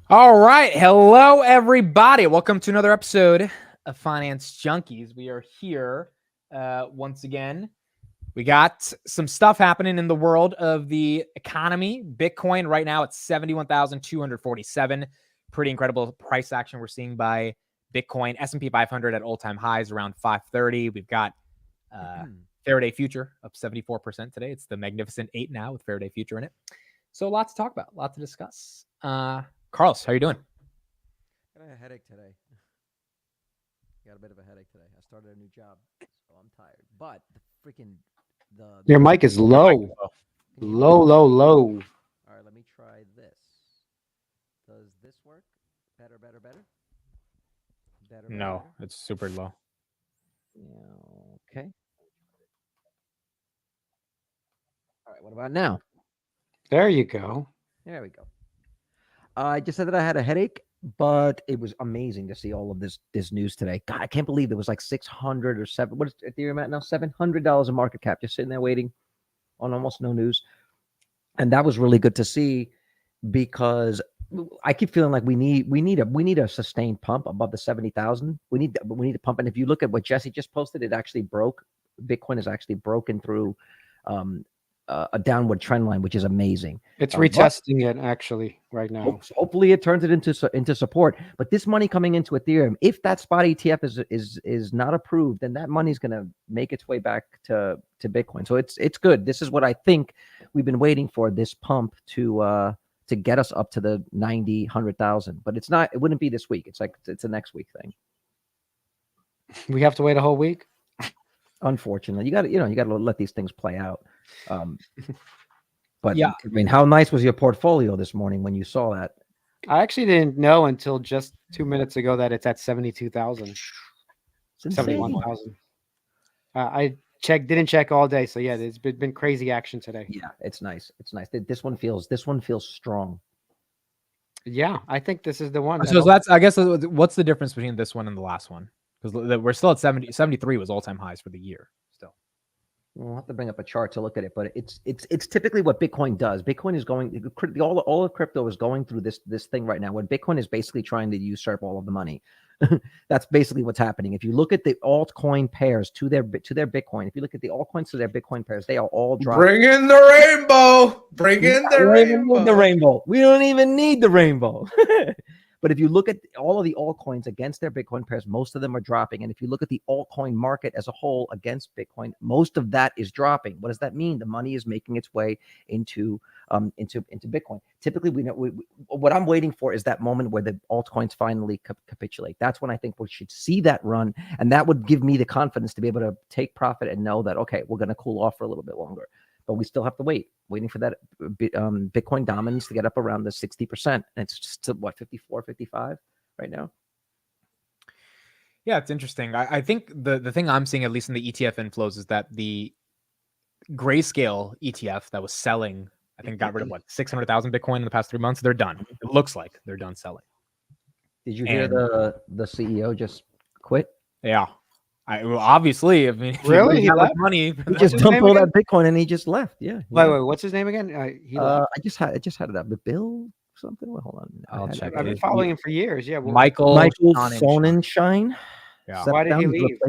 All right. Hello, everybody. Welcome to another episode of Finance Junkies. We are here once again. We got some stuff happening in the world of the economy. Bitcoin right now at 71,247. Pretty incredible price action we're seeing by Bitcoin. S&P 500 at all-time highs around 530. We've got Faraday Future up 74% today. It's the Magnificent 8 now with Faraday Future in it. So lots to talk about, lots to discuss. Carlos, how are you doing? I got a headache today. Got a bit of a headache today. I started a new job, so I'm tired. But the freaking Your mic is low. Low. All right, let me try this. Does this work? Better. No, it's super low. Yeah, okay. All right, what about now? There you go. There we go. I just said that I had a headache, but it was amazing to see all of this news today. God, I can't believe it was like 600 or 7. What is Ethereum at now? $700 a market cap, just sitting there waiting on almost no news. And that was really good to see because I keep feeling like we need a sustained pump above the 70,000. We need to pump. And if you look at what Jesse just posted, it actually broke. Bitcoin is actually broken through a downward trend line, which is amazing. It's retesting it actually right now. Hopefully it turns it into support. But this money coming into Ethereum, if that spot ETF is not approved, then that money's going to make its way back to Bitcoin. So it's good. This is what I think we've been waiting for, this pump to get us up to the 90, 100,000. But it's not. It wouldn't be this week. It's a next week thing. We have to wait a whole week. Unfortunately, you got to let these things play out. But yeah, I mean, how nice was your portfolio this morning when you saw that? I actually didn't know until just 2 minutes ago that it's at 72,000. 71,000. I didn't check all day. So yeah, it's been crazy action today. Yeah, it's nice. It's nice. This one feels strong. Yeah, I think this is the one. So that's, I guess, what's the difference between this one and the last one? Because we're still at 73 was all-time highs for the year still. We'll have to bring up a chart to look at it, but it's typically what Bitcoin does. Bitcoin is going, all of crypto is going through this thing right now, where Bitcoin is basically trying to usurp all of the money. That's basically what's happening. If you look at the altcoin pairs to their Bitcoin, if you look at the altcoins to their Bitcoin pairs, they are all dropping. Bring in the rainbow. Bring in the rainbow. We don't even need the rainbow. But if you look at all of the altcoins against their Bitcoin pairs, most of them are dropping. And if you look at the altcoin market as a whole against Bitcoin, most of that is dropping. What does that mean? The money is making its way into Bitcoin. Typically, what I'm waiting for is that moment where the altcoins finally capitulate. That's when I think we should see that run, and that would give me the confidence to be able to take profit and know that, okay, we're going to cool off for a little bit longer. But we still have to waiting for that Bitcoin dominance to get up around the 60%. And it's just what, 54, 55 right now? Yeah, it's interesting. I think the thing I'm seeing, at least in the ETF inflows, is that the Grayscale ETF that was selling, I think, got rid of 600,000 Bitcoin in the past 3 months. They're done. It looks like they're done selling. Did you hear the CEO just quit? Yeah. Obviously, I mean, really, he left money. He just dumped all that Bitcoin and he just left. Yeah. Wait, what's his name again? I just had it up. The Bill something. Well, hold on. I'll check. I've been following him for years. Yeah. Michael Sonnenschein. Yeah. Why did he leave?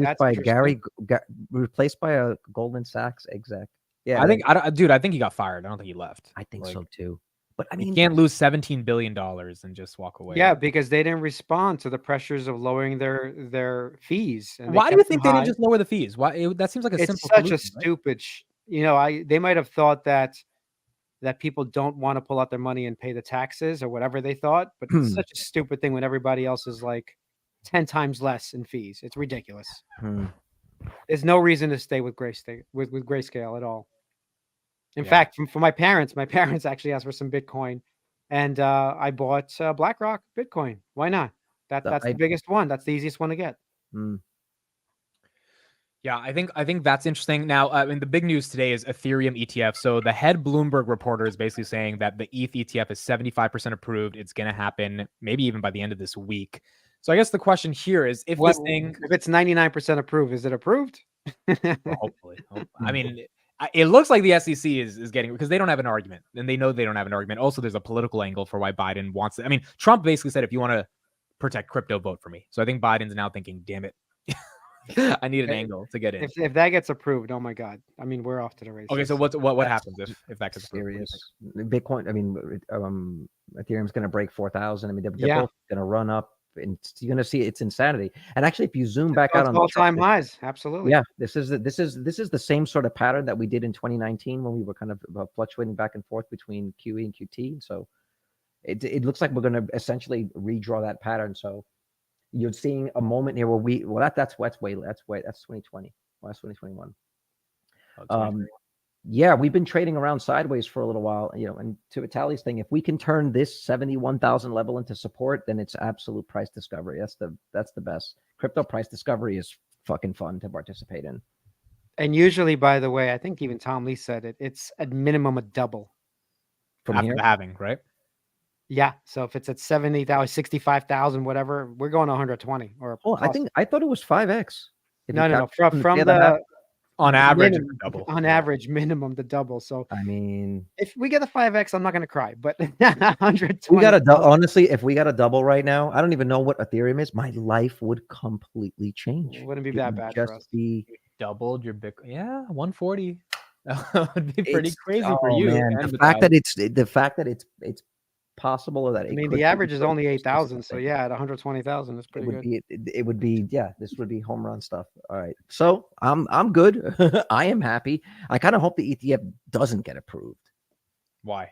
Replaced by a Goldman Sachs exec. Yeah. I think he got fired. I don't think he left. I think so too. But I mean, you can't lose $17 billion and just walk away. Yeah, because they didn't respond to the pressures of lowering their fees. Why do you think they didn't just lower the fees? Why? That seems like a simple such solution, a stupid. They might have thought that people don't want to pull out their money and pay the taxes or whatever they thought, but it's such a stupid thing when everybody else is like 10 times less in fees. It's ridiculous. There's no reason to stay with Grayscale at all. In fact, for my parents actually asked for some Bitcoin, and I bought BlackRock Bitcoin. Why not? That's the biggest one. That's the easiest one to get. Yeah, I think that's interesting. Now, the big news today is Ethereum ETF. So the head Bloomberg reporter is basically saying that the ETH ETF is 75% approved. It's going to happen maybe even by the end of this week. So I guess the question here is if it's 99% approved, is it approved? Well, hopefully. I mean, It looks like the SEC is getting, because they don't have an argument, and they know they don't have an argument. Also, there's a political angle for why Biden wants it. I mean, Trump basically said, if you want to protect crypto, vote for me. So I think Biden's now thinking, damn it, I need an angle to get in. If that gets approved, oh my God. I mean, we're off to the races. Okay, so what happens if that gets approved? Serious. Bitcoin, I mean, Ethereum's going to break 4,000. I mean, they're both going to run up, and you're going to see it's insanity. And actually, if you zoom back out on all-time highs, absolutely. Yeah, this is the same sort of pattern that we did in 2019 when we were kind of fluctuating back and forth between QE and QT. So it looks like we're going to essentially redraw that pattern. So you're seeing a moment here where that's 2020. Well, that's 2021. Yeah, we've been trading around sideways for a little while, and to Vitaly's thing, if we can turn this 71,000 level into support, then it's absolute price discovery. That's the best. Crypto price discovery is fucking fun to participate in. And usually, by the way, I think even Tom Lee said it, it's at minimum a double. From after the halving, right? Yeah. So if it's at 70,000, 65,000, whatever, we're going 120 or. Oh, I thought it was 5x. No. From the on average, minimum, double. On average, minimum the double. So I mean, if we get a 5x, I'm not going to cry. But 120. We got honestly, if we got a double right now, I don't even know what Ethereum is. My life would completely change. It wouldn't be that bad for us. Doubled your Bitcoin. Yeah, 140. That would be pretty crazy for you. Man. The fact that it's possible, or that I mean, the average is only 8,000. So yeah, at 120,000, that's pretty good. It would be, yeah, this would be home run stuff. All right. So I'm good. I am happy. I kind of hope the ETF doesn't get approved. Why?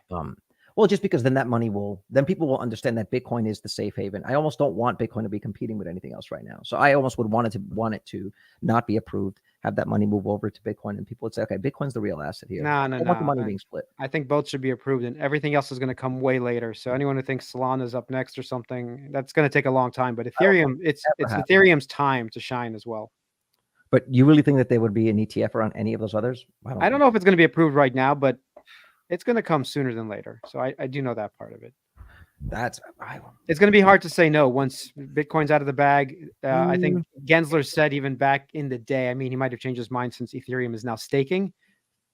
Well, just because then then people will understand that Bitcoin is the safe haven. I almost don't want Bitcoin to be competing with anything else right now. So I almost would want it to not be approved, have that money move over to Bitcoin, and people would say, okay, Bitcoin's the real asset here. No. I want the money being split. I think both should be approved, and everything else is going to come way later. So anyone who thinks Solana's up next or something, that's going to take a long time. But Ethereum, it's Ethereum's time to shine as well. But you really think that there would be an ETF around any of those others? I don't know if it's going to be approved right now, but it's going to come sooner than later. So I do know that part of it. It's going to be hard to say no once Bitcoin's out of the bag. I think Gensler said even back in the day, I mean, he might have changed his mind since Ethereum is now staking,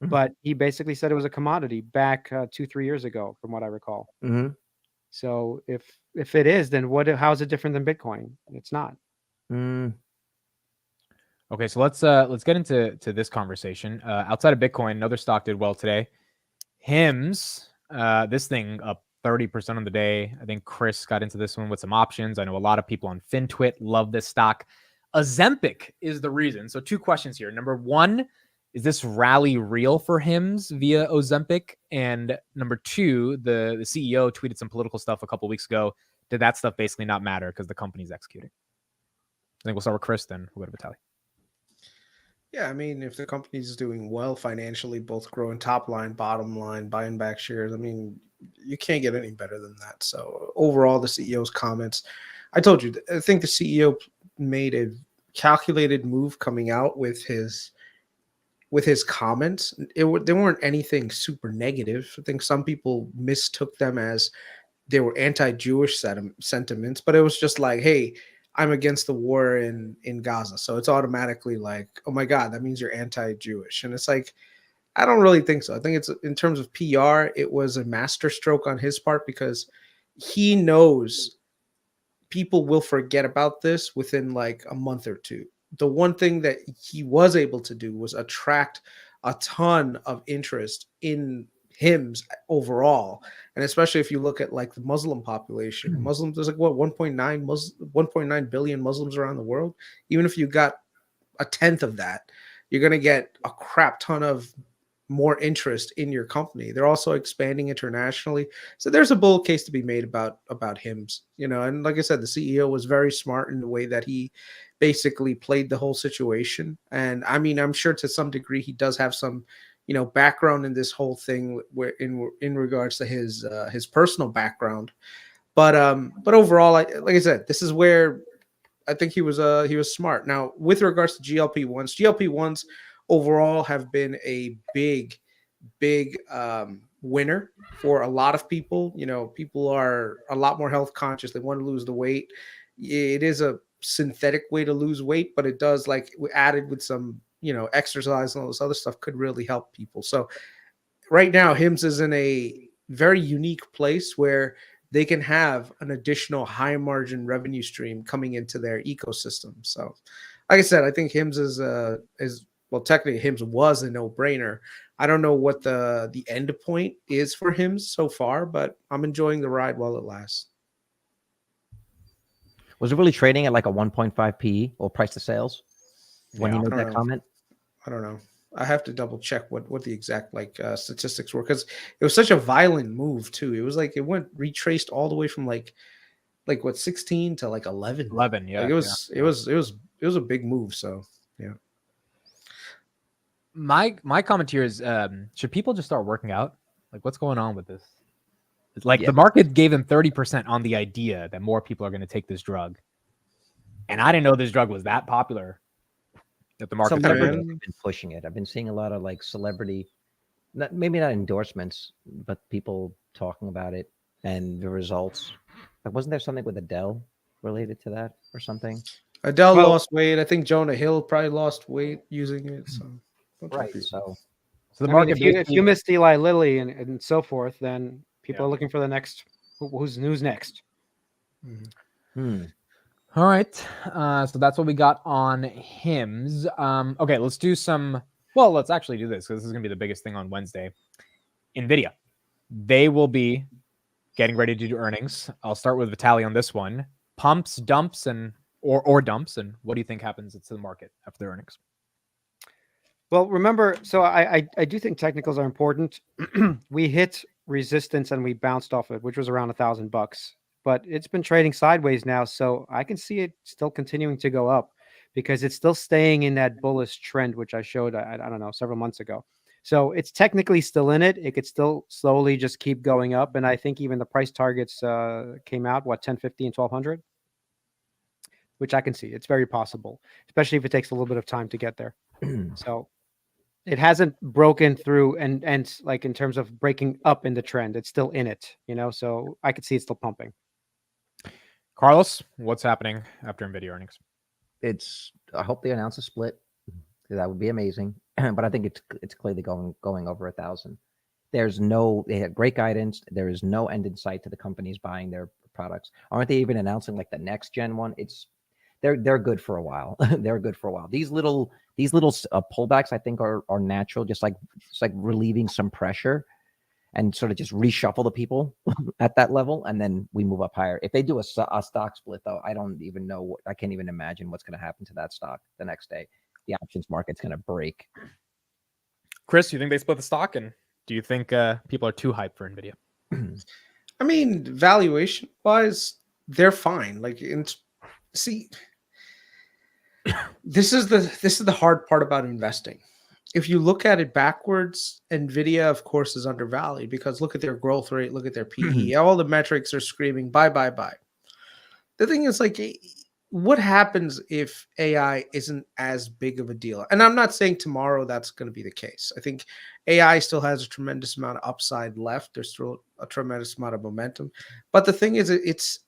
but he basically said it was a commodity back 2-3 years ago, from what I recall. So if it is, then how is it different than Bitcoin? It's not. Okay, so let's get into this conversation. Outside of Bitcoin, another stock did well today. HIMS, this thing up 30% on the day. I think KRIS got into this one with some options. I know a lot of people on FinTwit love this stock. Ozempic is the reason. So 2 questions here. Number 1, is this rally real for HIMS via Ozempic? And number 2, the CEO tweeted some political stuff a couple weeks ago. Did that stuff basically not matter because the company's executing? I think we'll start with KRIS, then we'll go to Vitaly. Yeah, I mean, if the company's doing well financially, both growing top line, bottom line, buying back shares, I mean, you can't get any better than that. So overall, the CEO's comments, I told you, I think the CEO made a calculated move coming out with his comments. They weren't anything super negative. I think some people mistook them as they were anti-Jewish sentiments, but it was just like, hey, I'm against the war in Gaza. So it's automatically like, oh my God, that means you're anti-Jewish. And it's like, I don't really think so. I think it's, in terms of PR, it was a masterstroke on his part because he knows people will forget about this within like a month or two. The one thing that he was able to do was attract a ton of interest in HIMS overall, and especially if you look at like the Muslim population. Muslims, there's like 1.9 billion Muslims around the world. Even if you got a tenth of that, you're going to get a crap ton of more interest in your company. They're also expanding internationally, so there's a bull case to be made about HIMS, and like I said, the CEO was very smart in the way that he basically played the whole situation. And I mean, I'm sure to some degree he does have some background in this whole thing, where in regards to his personal background, but overall, like I said, this is where I think he was smart. Now, with regards to GLP-1s overall have been a big winner for a lot of people. People are a lot more health conscious. They want to lose the weight. It is a synthetic way to lose weight, but it does, like, added with some exercise and all this other stuff could really help people. So right now, HIMS is in a very unique place where they can have an additional high margin revenue stream coming into their ecosystem. So, like I said, I think HIMS is well, technically HIMS was a no brainer. I don't know what the end point is for HIMS so far, but I'm enjoying the ride while it lasts. Was it really trading at like a 1.5 PE or price to sales when Yeah, he I made don't that know. comment? I don't know. I have to double check what the exact statistics were, because it was such a violent move too. It was like it went retraced all the way from like what 16 to like 11. 11. Yeah. Like it was a big move. So yeah. My comment here is, should people just start working out? Like, what's going on with this? It's like Yeah. the market gave them 30% on the idea that more people are going to take this drug, and I didn't know this drug was that popular. That the market Celebrities man. have been pushing it. I've been seeing a lot of like celebrity, maybe not endorsements, but people talking about it and the results. Like, wasn't there something with Adele related to that or something? Adele Well- lost weight. I think Jonah Hill probably lost weight using it. So bunch of Right. people. So the I mean, market if you basically- missed Eli Lilly and so forth, then people Yeah. are looking for the next. Who's next? Mhm. All right. So that's what we got on HIMS. Okay, let's do some. Well, let's actually do this because this is going to be the biggest thing on Wednesday. NVIDIA. They will be getting ready to do earnings. I'll start with VITALY on this one. Pumps, dumps, or dumps. And what do you think happens to the market after the earnings? Well, remember, so I do think technicals are important. We hit resistance and we bounced off it, which was around $1,000, but it's been trading sideways now. So I can see it still continuing to go up because it's still staying in that bullish trend, which I showed, I don't know, several months ago. So it's technically still in it. It could still slowly just keep going up. And I think even the price targets came out, 1050 and 1200, which I can see. It's very possible, especially if it takes a little bit of time to get there. So it hasn't broken through and like in terms of breaking up in the trend, it's still in it, so I could see it still pumping. Carlos, what's happening after NVIDIA earnings? I hope they announce a split. That would be amazing. But I think it's clearly going over 1,000. They had great guidance. There is no end in sight to the companies buying their products. Aren't they even announcing like the next gen one? They're good for a while. They're good for a while. These little pullbacks, I think, are natural, just like relieving some pressure and sort of just reshuffle the people at that level, and then we move up higher. If they do a stock split, though, I don't even know. I can't even imagine what's going to happen to that stock the next day. The options market's going to break. Chris, you think they split the stock, and do you think people are too hyped for NVIDIA? I mean, valuation wise, they're fine. See, this is the hard part about investing. If you look at it backwards, NVIDIA, of course, is undervalued because look at their growth rate, look at their PE. All the metrics are screaming buy, buy, buy. The thing is, what happens if AI isn't as big of a deal? And I'm not saying tomorrow that's going to be the case. I think AI still has a tremendous amount of upside left. There's still a tremendous amount of momentum. But the thing is, it's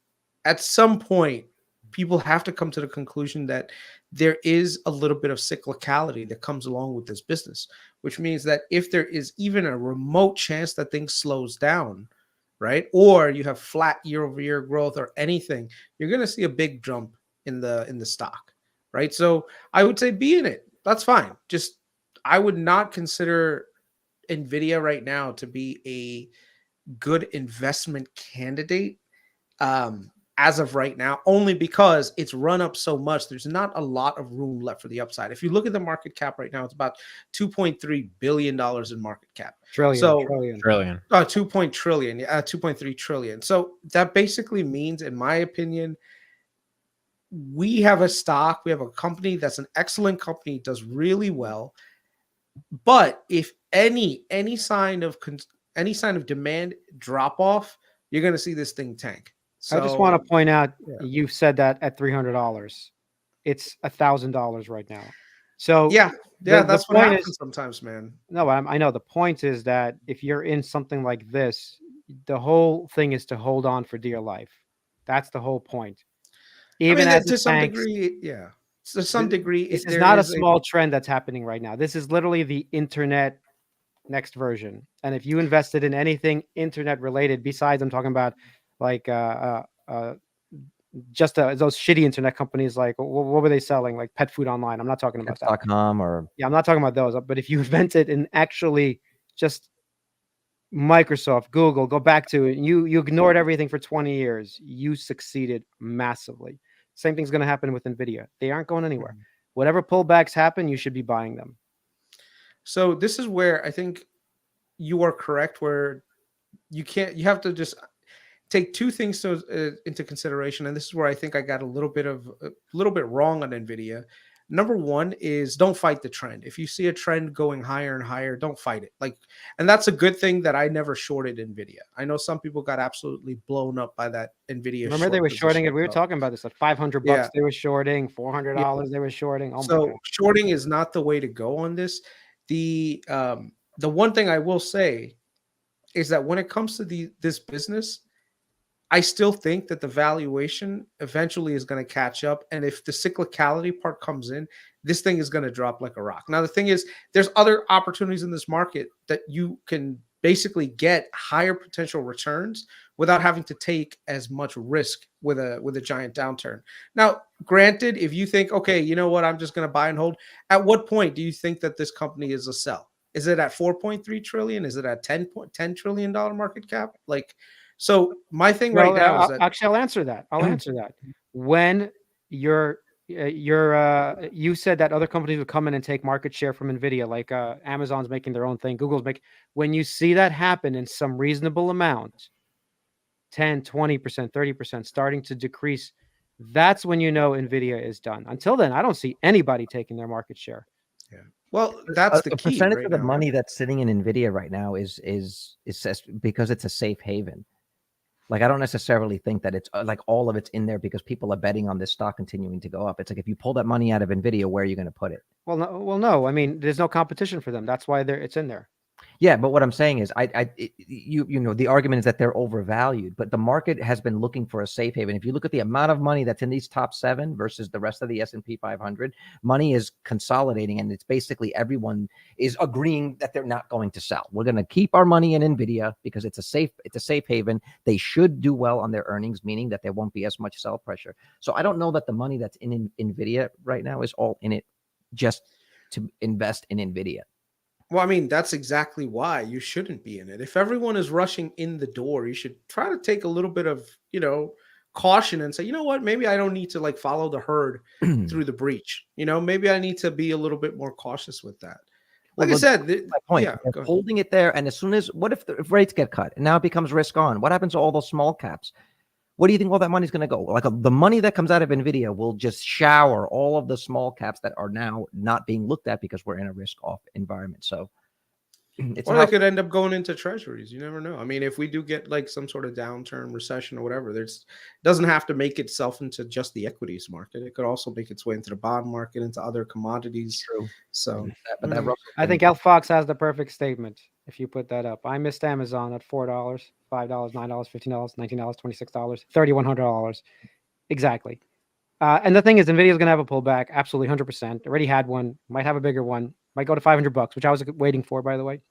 at some point, people have to come to the conclusion that there is a little bit of cyclicality that comes along with this business, which means that if there is even a remote chance that things slows down, right, or you have flat year-over-year growth or anything, you're going to see a big jump in the stock, right? So I would say be in it. That's fine. Just I would not consider NVIDIA right now to be a good investment candidate as of right now, only because it's run up so much. There's not a lot of room left for the upside. If you look at the market cap right now, it's about $2.3 billion in market cap. Trillion. 2.3 trillion. So that basically means, in my opinion, we have a company that's an excellent company, does really well. But if any sign of demand drop off, you're going to see this thing tank. So, I just want to point out, yeah. you said that at $300, it's $1,000 right now. So yeah, that's what point happens sometimes, man. No, I know. The point is that if you're in something like this, the whole thing is to hold on for dear life. That's the whole point. Even I mean, as to it some tanks, degree, yeah. to some degree, This is there not a is small trend that's happening right now. This is literally the internet next version. And if you invested in anything internet related, besides I'm talking about like just those shitty internet companies, like what were they selling? Like pet food online. I'm not talking about that. Pets.com or Yeah, I'm not talking about those. But if you invented and actually just Microsoft, Google, go back to it, you ignored everything for 20 years, you succeeded massively. Same thing's going to happen with NVIDIA. They aren't going anywhere. Whatever pullbacks happen, you should be buying them. So this is where I think you are correct, where you have to just take two things into consideration. And this is where I think I got a little bit wrong on NVIDIA. Number one is don't fight the trend. If you see a trend going higher and higher, don't fight it. And that's a good thing that I never shorted NVIDIA. I know some people got absolutely blown up by that NVIDIA. Remember they were shorting it. We were talking about this, like $500 they were shorting, $400 they were shorting. Oh so shorting is not the way to go on this. The one thing I will say is that when it comes to this business, I still think that the valuation eventually is going to catch up. And if the cyclicality part comes in, this thing is going to drop like a rock. Now, the thing is, there's other opportunities in this market that you can basically get higher potential returns without having to take as much risk with a giant downturn. Now, granted, if you think, okay, you know what, I'm just going to buy and hold, at what point do you think that this company is a sell? Is it at 4.3 trillion? Is it at $10 trillion market cap? So my thing now is that actually I'll answer that. When you said that other companies would come in and take market share from NVIDIA, like Amazon's making their own thing, Google's making. When you see that happen in some reasonable amount, 10, 20%, 30%, starting to decrease, that's when you know NVIDIA is done. Until then, I don't see anybody taking their market share. Yeah. Well, that's the key. Percentage right of the now, money that's sitting in NVIDIA right now is because it's a safe haven. Like, I don't necessarily think that it's like all of it's in there because people are betting on this stock continuing to go up. It's like, if you pull that money out of NVIDIA, where are you going to put it? Well, no. I mean, there's no competition for them. That's why it's in there. Yeah, but what I'm saying is, you know, the argument is that they're overvalued, but the market has been looking for a safe haven. If you look at the amount of money that's in these top 7 versus the rest of the S&P 500, money is consolidating, and it's basically everyone is agreeing that they're not going to sell. We're going to keep our money in NVIDIA because it's a safe haven. They should do well on their earnings, meaning that there won't be as much sell pressure. So I don't know that the money that's in NVIDIA right now is all in it just to invest in NVIDIA. Well, I mean, that's exactly why you shouldn't be in it. If everyone is rushing in the door, you should try to take a little bit of, caution and say, you know what, maybe I don't need to follow the herd through the breach. Maybe I need to be a little bit more cautious with that. Like I said, my point, holding it there. And as soon as, what if rates get cut and now it becomes risk on? What happens to all those small caps? What do you think all that money is going to go? The money that comes out of NVIDIA will just shower all of the small caps that are now not being looked at because we're in a risk-off environment. So, they could end up going into treasuries. You never know. I mean, if we do get some sort of downturn, recession, or whatever, doesn't have to make itself into just the equities market. It could also make its way into the bond market, into other commodities. True. So, I think L Fox has the perfect statement. If you put that up, I missed Amazon at $4, $5, $9, $15, $19, $26, $3,100. Exactly. And the thing is, NVIDIA is going to have a pullback. Absolutely, 100%. Already had one. Might have a bigger one. Might go to $500, which I was waiting for, by the way.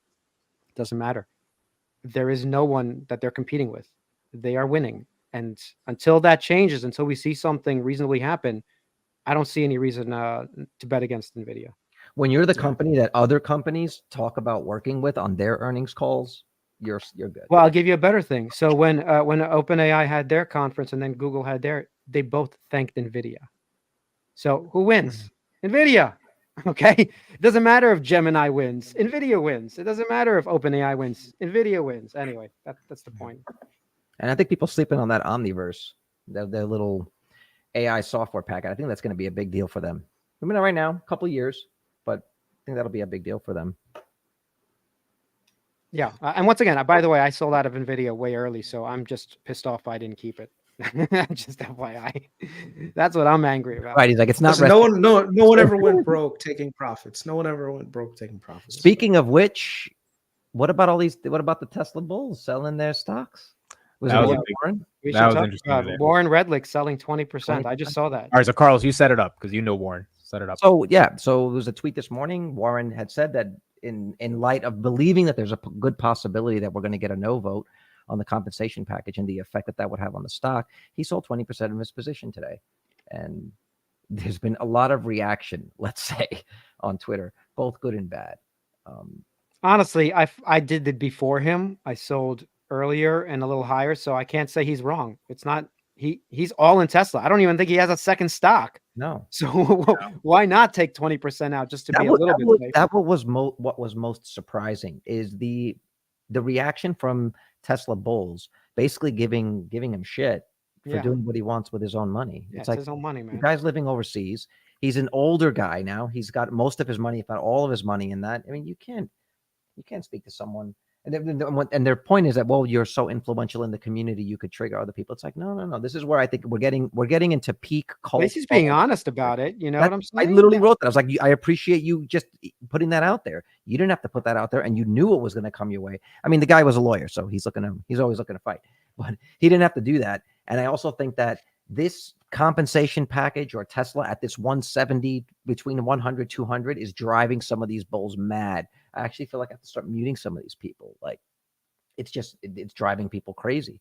Doesn't matter. There is no one that they're competing with. They are winning. And until that changes, until we see something reasonably happen, I don't see any reason to bet against NVIDIA. When you're the company that other companies talk about working with on their earnings calls, you're good. Well, I'll give you a better thing. So when OpenAI had their conference and then Google had they both thanked NVIDIA. So who wins? NVIDIA. Okay. It doesn't matter if Gemini wins. NVIDIA wins. It doesn't matter if OpenAI wins. NVIDIA wins. Anyway, that's the point. And I think people sleeping on that Omniverse, their little AI software packet. I think that's going to be a big deal for them. I mean, right now, a couple of years, but I think that'll be a big deal for them. Yeah. And once again, by the way, I sold out of NVIDIA way early, so I'm just pissed off I didn't keep it. Just FYI. That's what I'm angry about. Right. He's like, it's not. Listen, no one ever went broke taking profits. No one ever went broke taking profits. Speaking of which, what about the Tesla bulls selling their stocks? Was That it was a Warren? big- Warren? We That should was talk interesting about today. Warren Redlick selling 20%. I 20%? just saw that. All right, so Carlos, you set it up because you know Warren. Set it up. So yeah, so there was a tweet this morning. Warren had said that in light of believing that there's a good possibility that we're going to get a no vote on the compensation package and the effect that that would have on the stock, he sold 20% of his position today. And there's been a lot of reaction, let's say, on Twitter, both good and bad. Honestly, I did it before him. I sold earlier and a little higher, so I can't say he's wrong. It's not he's all in Tesla. I don't even think he has a second stock. No. So why not take 20% out just to be a little bit safe? That what was most surprising is the reaction from Tesla bulls, basically giving him shit for doing what he wants with his own money. Yeah, It's it's like his own money, man. the guy's living overseas. He's an older guy now. He's got most of his money, if not all of his money in that. I mean, you can't speak to someone. And their point is that, well, you're so influential in the community, you could trigger other people. It's like, no. This is where I think we're getting into peak cult. At least he's being honest about it. You know what I'm saying? I literally wrote that. I was like, I appreciate you just putting that out there. You didn't have to put that out there, and you knew it was going to come your way. I mean, the guy was a lawyer, so he's always looking to fight, but he didn't have to do that. And I also think that this compensation package or Tesla at this 170 between 100 200 is driving some of these bulls mad. I actually feel like I have to start muting some of these people. Like, it's driving people crazy.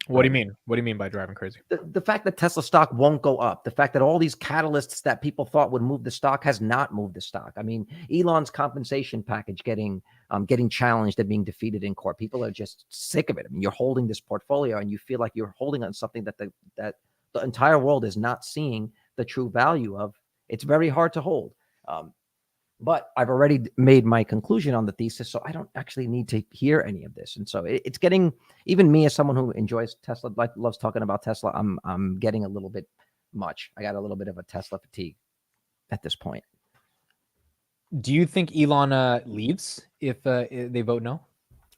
What do you mean? What do you mean by driving crazy? The fact that Tesla stock won't go up, the fact that all these catalysts that people thought would move the stock has not moved the stock. I mean, Elon's compensation package getting challenged and being defeated in court. People are just sick of it. I mean, you're holding this portfolio and you feel like you're holding on something that the entire world is not seeing the true value of. It's very hard to hold. But I've already made my conclusion on the thesis, so I don't actually need to hear any of this. And so it's getting, even me as someone who enjoys Tesla, like loves talking about Tesla, I'm getting a little bit much. I got a little bit of a Tesla fatigue at this point. Do you think Elon leaves if they vote no?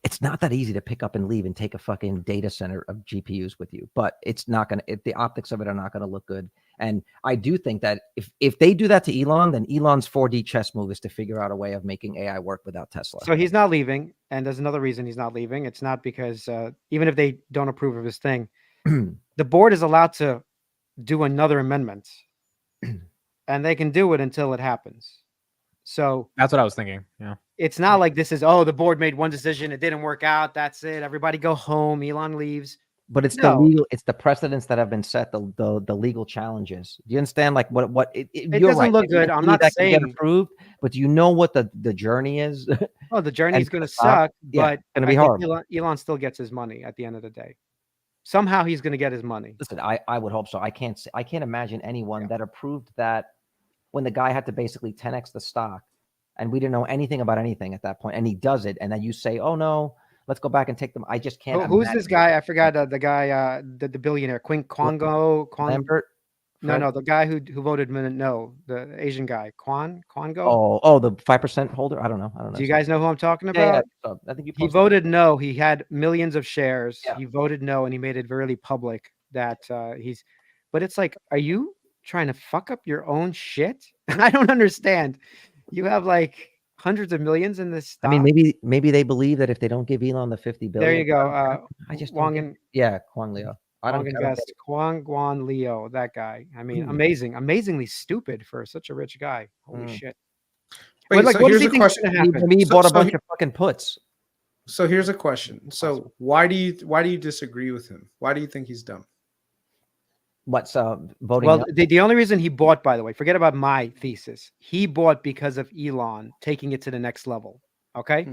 It's not that easy to pick up and leave and take a fucking data center of GPUs with you, but it's not going to, the optics of it are not going to look good. And I do think that if they do that to Elon, then Elon's 4D chess move is to figure out a way of making AI work without Tesla. So he's not leaving. And there's another reason he's not leaving. It's not because even if they don't approve of his thing, the board is allowed to do another amendment and they can do it until it happens. So that's what I was thinking. Yeah. It's not like this is, the board made one decision. It didn't work out. That's it. Everybody go home. Elon leaves. But it's the precedents that have been set, the legal challenges. Do you understand? Like it doesn't look good. I'm not saying get approved, but do you know what the journey is? Oh, the journey is going to suck, but it's going to be hard. Elon still gets his money at the end of the day. Somehow he's going to get his money. Listen, I would hope so. I can't imagine anyone that approved that when the guy had to basically 10x the stock, and we didn't know anything about anything at that point, and he does it, and then you say, "Oh no, let's go back and take them." I just can't. Who's this guy? I forgot the guy, the billionaire, Lambert. No, the guy who voted no, the Asian guy, Quango. Oh, the 5% holder. I don't know. Do you guys know who I'm talking about? Yeah. I think he voted no. He had millions of shares. Yeah. He voted no, and he made it really public that he's. But it's like, are you trying to fuck up your own shit? I don't understand. You have like hundreds of millions in this stock. I mean, maybe they believe that if they don't give Elon the 50 billion. There you go. I just Kwang Leo. Kwang Guan Leo, that guy. I mean, amazingly stupid for such a rich guy. Holy shit. Wait, so here's a question. He bought a bunch of fucking puts. So here's a question. So why do you disagree with him? Why do you think he's dumb? What's voting? Well, the only reason he bought, by the way, forget about my thesis. He bought because of Elon taking it to the next level. Okay.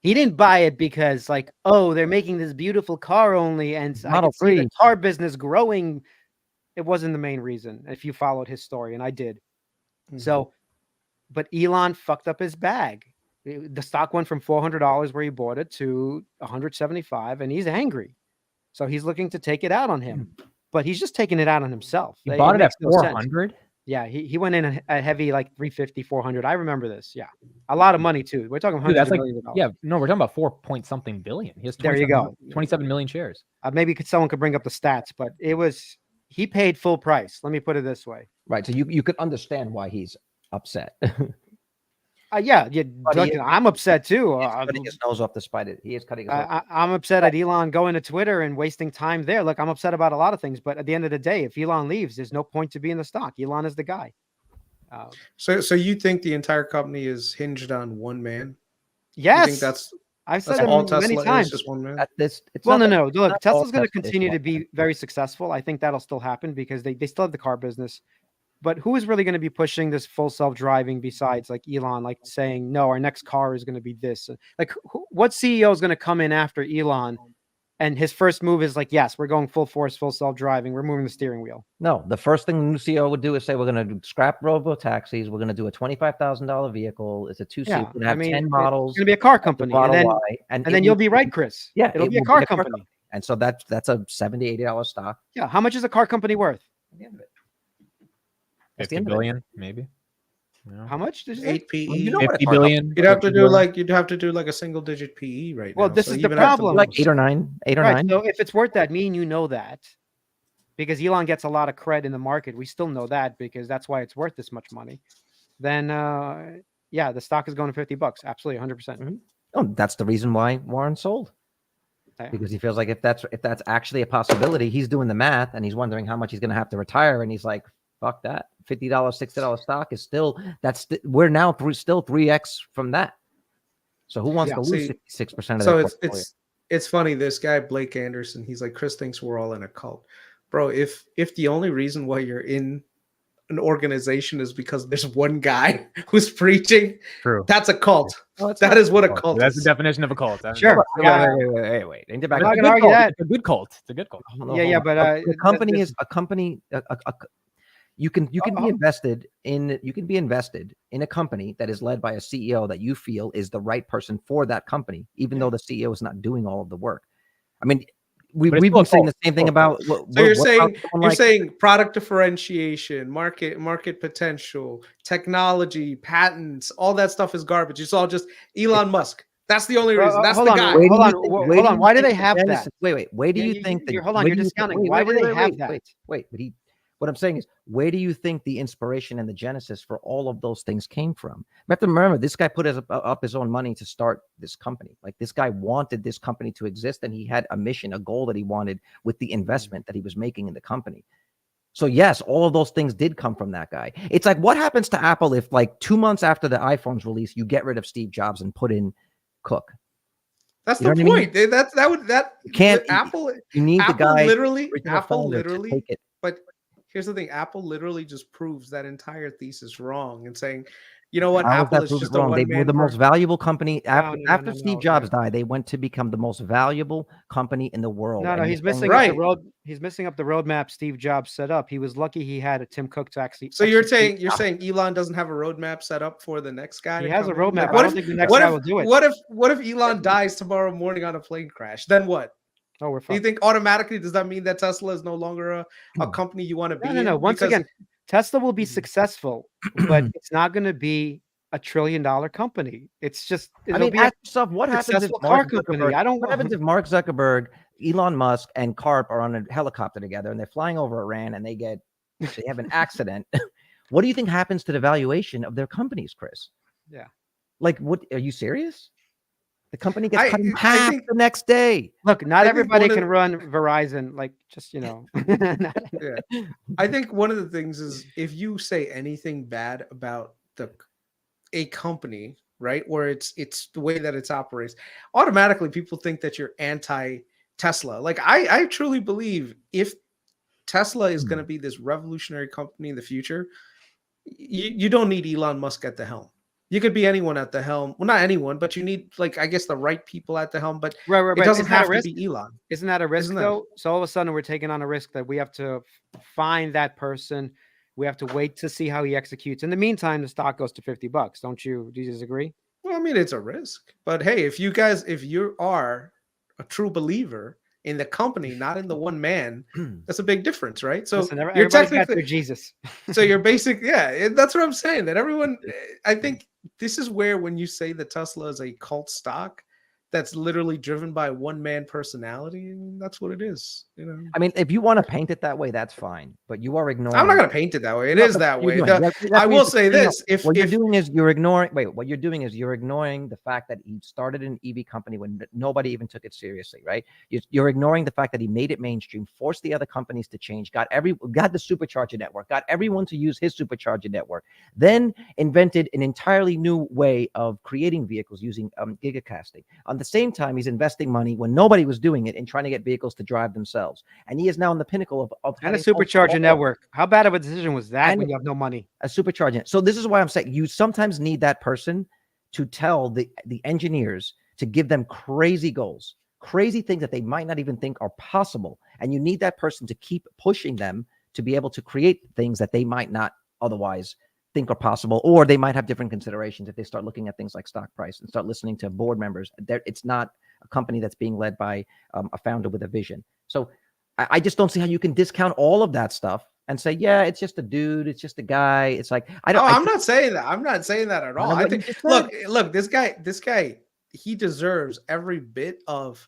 He didn't buy it because like, they're making this beautiful car only and I can see the car business growing. It wasn't the main reason if you followed his story, and I did. So, but Elon fucked up his bag. The stock went from $400 where he bought it to $175, and he's angry. So he's looking to take it out on him. But he's just taking it out on himself. He bought it at 400. Yeah, he went in a heavy like 350, 400. I remember this. Yeah, a lot of money too. We're talking hundreds of millions of dollars. Yeah, no, we're talking about 4-point-something billion. He has 27 million shares. Maybe someone could bring up the stats, but he paid full price. Let me put it this way. Right. So you could understand why he's upset. Yeah, But Duncan, I'm upset too. He is cutting his nose off to spite it. He is cutting his nose. I'm upset at Elon going to Twitter and wasting time there. Look, I'm upset about a lot of things, but at the end of the day, if Elon leaves, there's no point to be in the stock. Elon is the guy. So you think the entire company is hinged on one man? Yes, You think that's I've said that's all that many Tesla times. is, just one man? It's Well, not no. that- Look, not all Tesla's going to Tesla is continue one to be very successful. I think that'll still happen because they still have the car business. But who is really going to be pushing this full self-driving besides like Elon, like saying, no, our next car is going to be this? Like, what CEO is going to come in after Elon and his first move is like, yes, we're going full force, full self-driving. We're moving the steering wheel. No, the first thing the new CEO would do is say, we're going to scrap robo taxis. We're going to do a $25,000 vehicle. It's a two-seat. Yeah, We're going to have 10 models. It's going to be a car company. And then, Y, and then you'll be right, Chris. Yeah, it'll be a car company. And so that's a $70, $80 stock. Yeah. How much is a car company worth? At the end of it. 50 billion, maybe. No. How much? Did you say? 8 PE. Well, you know what 50 a car billion. company- You'd have to do like a single digit PE right now. Well, this So is the even at problem. like 8 or 9, 8 or Right. 9. So if it's worth that, me and you know that because Elon gets a lot of cred in the market. We still know that because that's why it's worth this much money. Then, yeah, the stock is going to $50. Absolutely, 100%. Oh, that's the reason why Warren sold. Yeah. Because he feels like if that's actually a possibility, he's doing the math and he's wondering how much he's going to have to retire, and he's like, "Fuck that! $50, $60 stock is still we're now still 3x from that." So who wants to lose 66% of so their it's funny. This guy Blake Anderson, he's like, Chris thinks we're all in a cult, bro. If the only reason why you're in an organization is because there's one guy who's preaching, True. that's a cult. Oh, That is what a cult That's is. the definition of a cult. Sure. Wait. Ain't it back? It's not a gonna good argue cult. that. It's a good cult. It's a good cult. Yeah, but a company this- is a company. You can be invested in a company that is led by a CEO that you feel is the right person for that company, even though the CEO is not doing all of the work. I mean, we've been saying the same thing about. So you're saying product differentiation, market potential, technology, patents, all that stuff is garbage. It's all just Elon Musk. That's the only reason. That's the guy. Hold on. Why do they have that? Wait. Where do you think? Hold on. You're discounting. Why do they have that? Wait. But what I'm saying is, where do you think the inspiration and the genesis for all of those things came from? You have to remember, this guy put up his own money to start this company. Like, this guy wanted this company to exist, and he had a mission, a goal that he wanted with the investment that he was making in the company. So yes, all of those things did come from that guy. It's like, what happens to Apple if, like, 2 months after the iPhone's release, you get rid of Steve Jobs and put in Cook? That's the point. You can't. Apple. You need Apple the guy. Apple literally. Take it. But here's the thing: Apple literally just proves that entire thesis wrong and saying, you know what, Apple is just wrong. They were the most valuable company after Steve Jobs died. They went to become the most valuable company in the world. No, he's missing up the road. He's missing up the roadmap Steve Jobs set up. He was lucky he had a Tim Cook to actually. So you're saying Elon doesn't have a roadmap set up for the next guy? He has a roadmap. Like, I don't think the next guy will do it. What if Elon dies tomorrow morning on a plane crash? Then what? Oh, we're fine. Do you think automatically does that mean that Tesla is no longer a company you want to be in? No. Once again, Tesla will be successful, but it's not going to be $1 trillion company. It's just, ask yourself, what happens if Mark Zuckerberg, what happens if Mark Zuckerberg, Elon Musk, and Karp are on a helicopter together and they're flying over Iran and they have an accident? What do you think happens to the valuation of their companies, Chris? Yeah. Like, what? Are you serious? The company gets cut in half the next day. Look, not everybody can run Verizon. Like, just, you know. Yeah. I think one of the things is if you say anything bad about a company, right, where it's the way that it operates, automatically people think that you're anti-Tesla. Like, I truly believe if Tesla is going to be this revolutionary company in the future, you don't need Elon Musk at the helm. You could be anyone at the helm. Well, not anyone, but you need, like, I guess, the right people at the helm. But right. It doesn't have to be Elon. Isn't that a risk, though? So all of a sudden we're taking on a risk that we have to find that person. We have to wait to see how he executes. In the meantime, the stock goes to $50. Do you disagree? Well, I mean, it's a risk. But hey, if you are a true believer in the company, not in the one man, that's a big difference, right? So you're technically Jesus. So you're basic, that's what I'm saying. That everyone, I think this is where when you say that Tesla is a cult stock, that's literally driven by one man personality. I mean, that's what it is. You know. I mean, if you want to paint it that way, that's fine. But you are ignoring. I'm not going to paint it that way. It No, is that's that what you're way. doing. I will That's say what you're this: if what you're doing is you're ignoring. Wait, what you're doing is you're ignoring the fact that he started an EV company when nobody even took it seriously, right? You're ignoring the fact that he made it mainstream, forced the other companies to change, got the supercharger network, got everyone to use his supercharger network, then invented an entirely new way of creating vehicles using gigacasting. On the same time, he's investing money when nobody was doing it and trying to get vehicles to drive themselves. And he is now on the pinnacle of and a supercharger network. How bad of a decision was that when you have no money? A supercharger. So this is why I'm saying you sometimes need that person to tell the engineers to give them crazy goals, crazy things that they might not even think are possible. And you need that person to keep pushing them to be able to create things that they might not otherwise think are possible, or they might have different considerations if they start looking at things like stock price and start listening to board members. It's not a company that's being led by a founder with a vision. So I just don't see how you can discount all of that stuff and say, yeah, it's just a dude, it's just a guy. It's like I'm not saying that. I'm not saying that at all. I think look, this guy, he deserves every bit of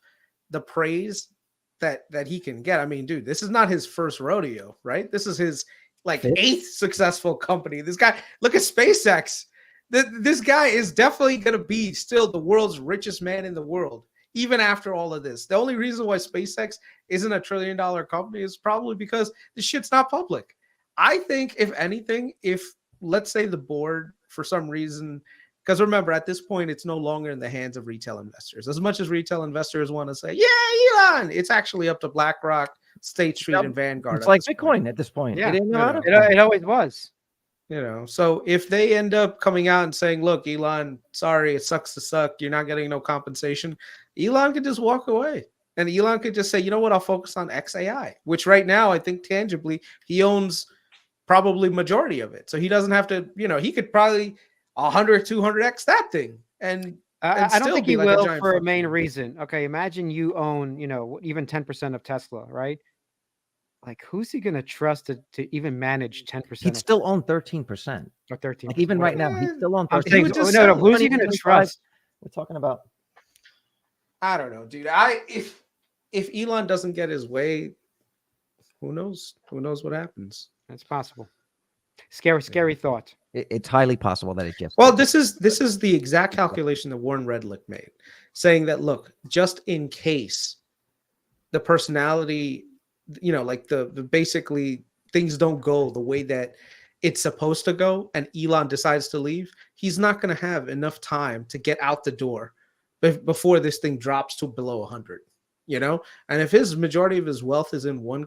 the praise that he can get. I mean, dude, this is not his first rodeo, right? This is his like eighth successful company. This guy, look at SpaceX. This guy is definitely going to be still the world's richest man in the world, even after all of this. The only reason why SpaceX isn't $1 trillion company is probably because the shit's not public. I think, if anything, if let's say the board, for some reason, because remember, at this point, it's no longer in the hands of retail investors. As much as retail investors want to say, yeah, Elon, it's actually up to BlackRock, State Street, and Vanguard. It's like Bitcoin at this point. Yeah, it always was. You know, so if they end up coming out and saying, look, Elon, sorry, it sucks to suck, you're not getting no compensation, Elon could just walk away. And Elon could just say, you know what, I'll focus on XAI, which right now, I think tangibly, he owns probably majority of it. So he doesn't have to, you know, he could probably 100, 200x that thing. And I don't think he will for a main reason. Okay, imagine you own, you know, even 10% of Tesla, right? Like, who's he going to trust to even manage 10%? He'd still own 13%. Or 13%. Like, even right now, he's still on 13%. No, who's he going to trust? We're talking about. I don't know, dude. If Elon doesn't get his way, who knows? Who knows what happens? That's possible. Scary thought. It's highly possible that it gets. Well, this is the exact calculation that Warren Redlick made, saying that, look, just in case the personality, you know, like the basically things don't go the way that it's supposed to go, and Elon decides to leave, he's not going to have enough time to get out the door before this thing drops to below 100. You know, and if his majority of his wealth is in one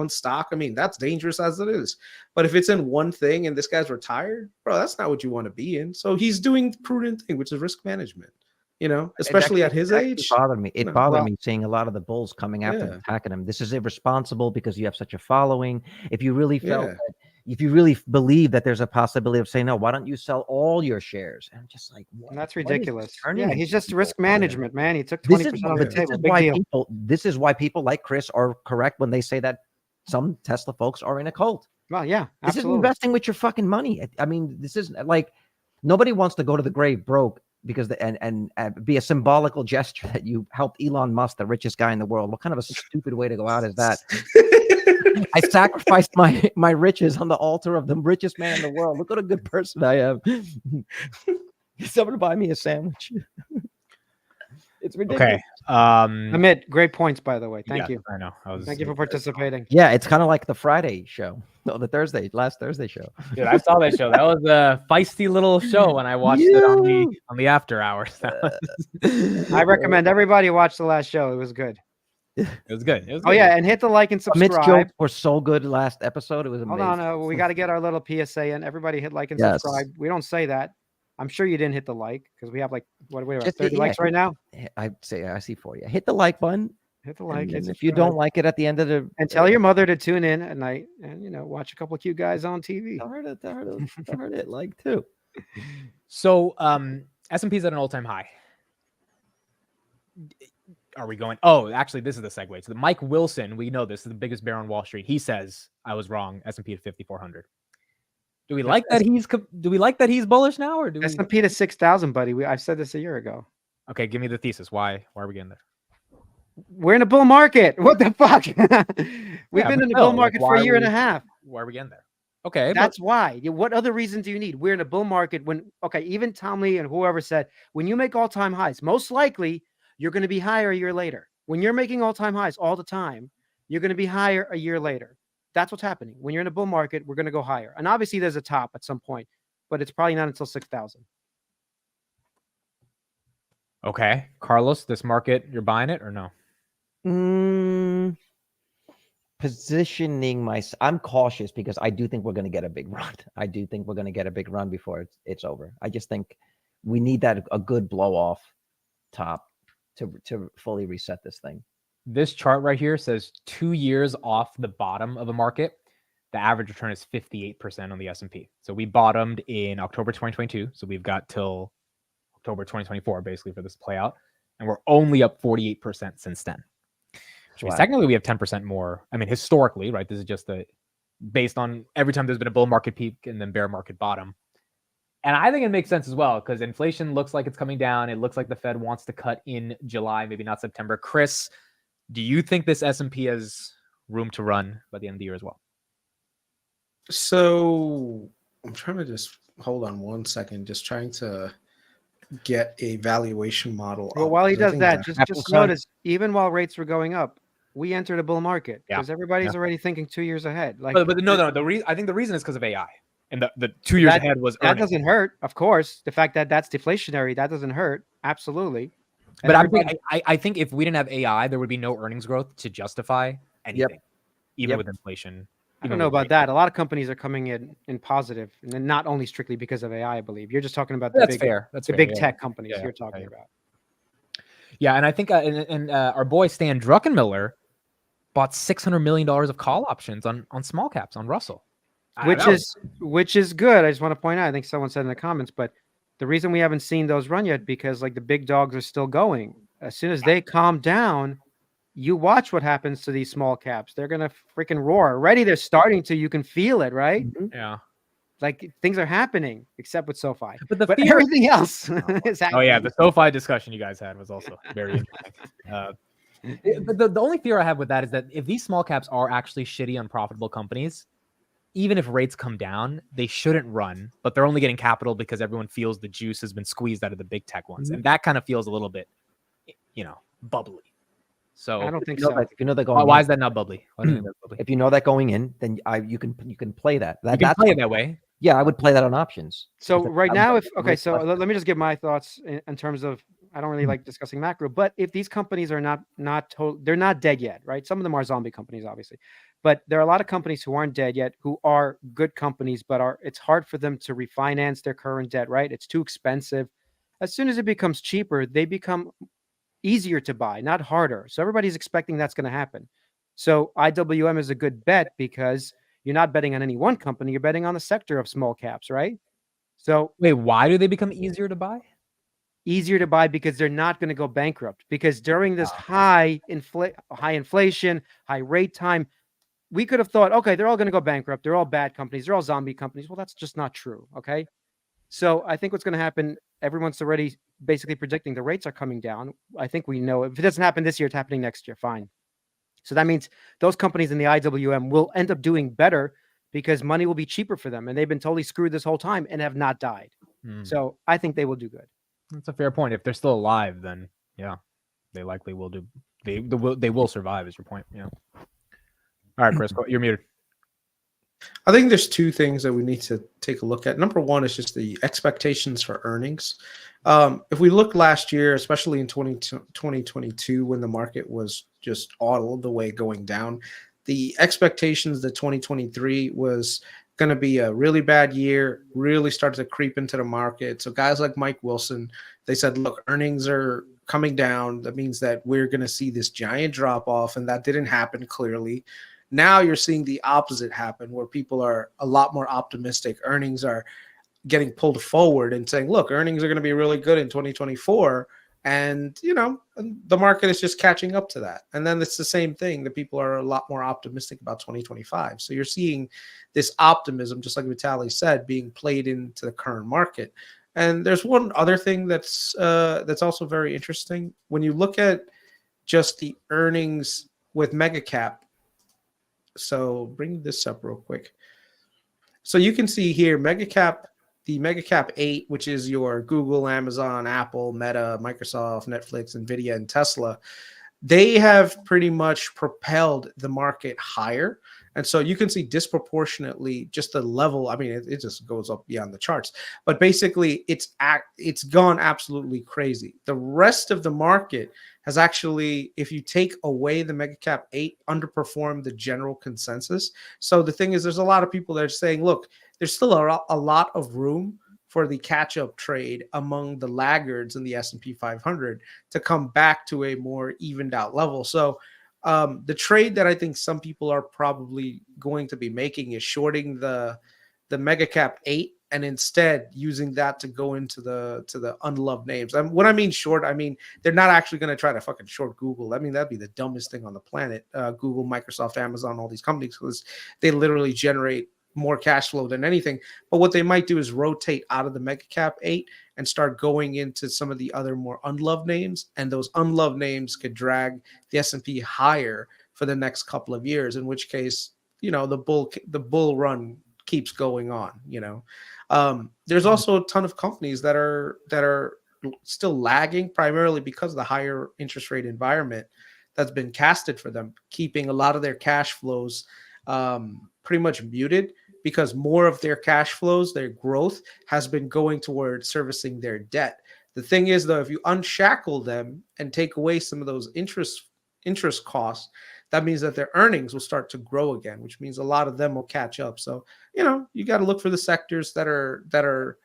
stock, I mean, that's dangerous as it is. But if it's in one thing and this guy's retired, bro, that's not what you want to be in. So he's doing the prudent thing, which is risk management. You know, especially at his age. It bothered me. It bothered me seeing a lot of the bulls coming after him, attacking him. This is irresponsible because you have such a following. If you really felt that, if you really believe that there's a possibility of saying, no, why don't you sell all your shares? And I'm just like, what? That's ridiculous. Yeah, he's just risk management, man. He took 20% of the table. This is why people like KRIS are correct when they say that some Tesla folks are in a cult. Well, yeah, this is investing with your fucking money. I mean, this is like, nobody wants to go to the grave broke because and be a symbolical gesture that you helped Elon Musk, the richest guy in the world. What kind of a stupid way to go out is that? I sacrificed my riches on the altar of the richest man in the world. Look what a good person I am. Someone buy me a sandwich. It's ridiculous. Okay. Amit, great points, by the way. Thank you. I know. Thank you for participating. Yeah, it's kind of like the Friday show. No, the last Thursday show. Dude, I saw that show. That was a feisty little show when I watched it on the after hours. I recommend everybody watch the last show. It was good. It was good. Oh yeah, and hit the like and subscribe. Amit's jokes were so good last episode. It was amazing. Hold on, we got to get our little PSA in. Everybody hit like and subscribe. We don't say that. I'm sure you didn't hit the like because we have like what are we at 30 likes right now. I'd say I see for you. Hit the like button. Hit the like. And if you don't like it at the end of the and tell your mother to tune in at night and watch a couple of cute guys on TV. Tell her to like too. So S&P's at an all-time high. Are we going? Oh, actually, this is the segue. So the Mike Wilson, we know this is the biggest bear on Wall Street. He says I was wrong. S&P at 5,400. Do we like that he's bullish now, or do S&P to 6,000, buddy? I've said this a year ago. Okay, give me the thesis. Why are we getting there? We're in a bull market. What the fuck? We've Yeah, been but in the still, bull market for a year and a half. Why are we getting there? Okay, That's why. What other reason do you need? We're in a bull market when, okay, even Tom Lee and whoever said, when you make all-time highs, most likely you're going to be higher a year later. When you're making all-time highs all the time, you're going to be higher a year later. That's what's happening. When you're in a bull market, we're going to go higher. And obviously there's a top at some point, but it's probably not until 6,000. okay, Carlos, this market, you're buying it or no? Positioning myself, I'm cautious because I do think we're going to get a big run. I do think we're going to get a big run before it's over. I just think we need that a good blow off top to fully reset this thing. This chart right here says 2 years off the bottom of a market, the average return is 58% on the S&P. So we bottomed in October 2022. So we've got till October 2024 basically for this to play out, and we're only up 48% since then. Which means technically we have 10% more. I mean, historically, right? This is just based on every time there's been a bull market peak and then bear market bottom. And I think it makes sense as well because inflation looks like it's coming down. It looks like the Fed wants to cut in July, maybe not September. Chris, do you think this S&P has room to run by the end of the year as well? So I'm trying to just hold on one second, just trying to get a valuation model. Well, while he does that, just notice, even while rates were going up, we entered a bull market because everybody's already thinking 2 years ahead. Like, but no. I think the reason is because of AI, and the 2 years ahead was that doesn't hurt. Of course, the fact that that's deflationary, that doesn't hurt. Absolutely. But I think if we didn't have AI, there would be no earnings growth to justify anything, even with inflation. I don't know about that. A lot of companies are coming in positive, and then not only strictly because of AI. I believe you're just talking about the big tech companies you're talking about. Yeah, and I think our boy Stan Druckenmiller bought $600 million of call options on small caps on Russell, which is good. I just want to point out. I think someone said in the comments, but the reason we haven't seen those run yet because like the big dogs are still going. As soon as they calm down, you watch what happens to these small caps. They're gonna freaking roar. Already they're starting to. You can feel it, right? Yeah. Like things are happening, except with SoFi. But everything else is happening. Oh yeah, the SoFi discussion you guys had was also very interesting. But the only fear I have with that is that if these small caps are actually shitty, unprofitable companies, even if rates come down, they shouldn't run. But they're only getting capital because everyone feels the juice has been squeezed out of the big tech ones, and that kind of feels a little bit, bubbly. So I don't think so. If you know that going why is that not bubbly? Why do you think that's bubbly? If you know that going in, then you can play that. You can play it that way. Yeah, I would play that on options. So right now, so let me just give my thoughts in terms of, I don't really like discussing macro, but if these companies are they're not dead yet, right? Some of them are zombie companies, obviously, but there are a lot of companies who aren't dead yet, who are good companies, but it's hard for them to refinance their current debt, right? It's too expensive. As soon as it becomes cheaper, they become easier to buy, not harder. So everybody's expecting that's going to happen. So IWM is a good bet because you're not betting on any one company, you're betting on the sector of small caps, right? So wait, why do they become easier to buy? Easier to buy because they're not going to go bankrupt. Because during this high inflation, high rate time, we could have thought, okay, they're all going to go bankrupt. They're all bad companies. They're all zombie companies. Well, that's just not true. Okay. So I think what's going to happen, everyone's already basically predicting the rates are coming down. I think we know if it doesn't happen this year, it's happening next year. Fine. So that means those companies in the IWM will end up doing better because money will be cheaper for them. And they've been totally screwed this whole time and have not died. So I think they will do good. That's a fair point. If they're still alive, then yeah, they likely will do. They will survive is your point. Yeah. All right, Chris, you're muted. I think there's two things that we need to take a look at. Number one is just the expectations for earnings. If we look last year, especially in 2022, when the market was just all the way going down, the expectations that 2023 was going to be a really bad year really started to creep into the market. So guys like Mike Wilson, they said, look, earnings are coming down. That means that we're going to see this giant drop off, and that didn't happen clearly. Now you're seeing the opposite happen where people are a lot more optimistic. Earnings are getting pulled forward and saying, look, earnings are going to be really good in 2024. And, the market is just catching up to that. And then it's the same thing that people are a lot more optimistic about 2025. So you're seeing this optimism, just like Vitaly said, being played into the current market. And there's one other thing that's also very interesting. When you look at just the earnings with mega cap. So bring this up real quick. So you can see here mega cap, the mega cap 8, which is your Google, Amazon, Apple, Meta, Microsoft, Netflix, NVIDIA, and Tesla. They have pretty much propelled the market higher. And so you can see disproportionately just the level. I mean, it just goes up beyond the charts. But basically, it's gone absolutely crazy. The rest of the market has actually, if you take away the mega cap 8, underperformed the general consensus. So the thing is, there's a lot of people that are saying, look, there's still a lot of room for the catch-up trade among the laggards in the S&P 500 to come back to a more evened out level. So the trade that I think some people are probably going to be making is shorting the mega cap 8 and instead using that to go into the unloved names. When I mean short, I mean they're not actually going to try to fucking short Google. I mean, that'd be the dumbest thing on the planet. Google, Microsoft, Amazon, all these companies, because they literally generate more cash flow than anything. But what they might do is rotate out of the mega cap 8 and start going into some of the other more unloved names, and those unloved names could drag the S&P higher for the next couple of years, in which case, the bull run keeps going on. There's also a ton of companies that are still lagging, primarily because of the higher interest rate environment that's been casted for them, keeping a lot of their cash flows pretty much muted, because more of their cash flows, their growth, has been going towards servicing their debt. The thing is, though, if you unshackle them and take away some of those interest costs, that means that their earnings will start to grow again, which means a lot of them will catch up. So, you got to look for the sectors that are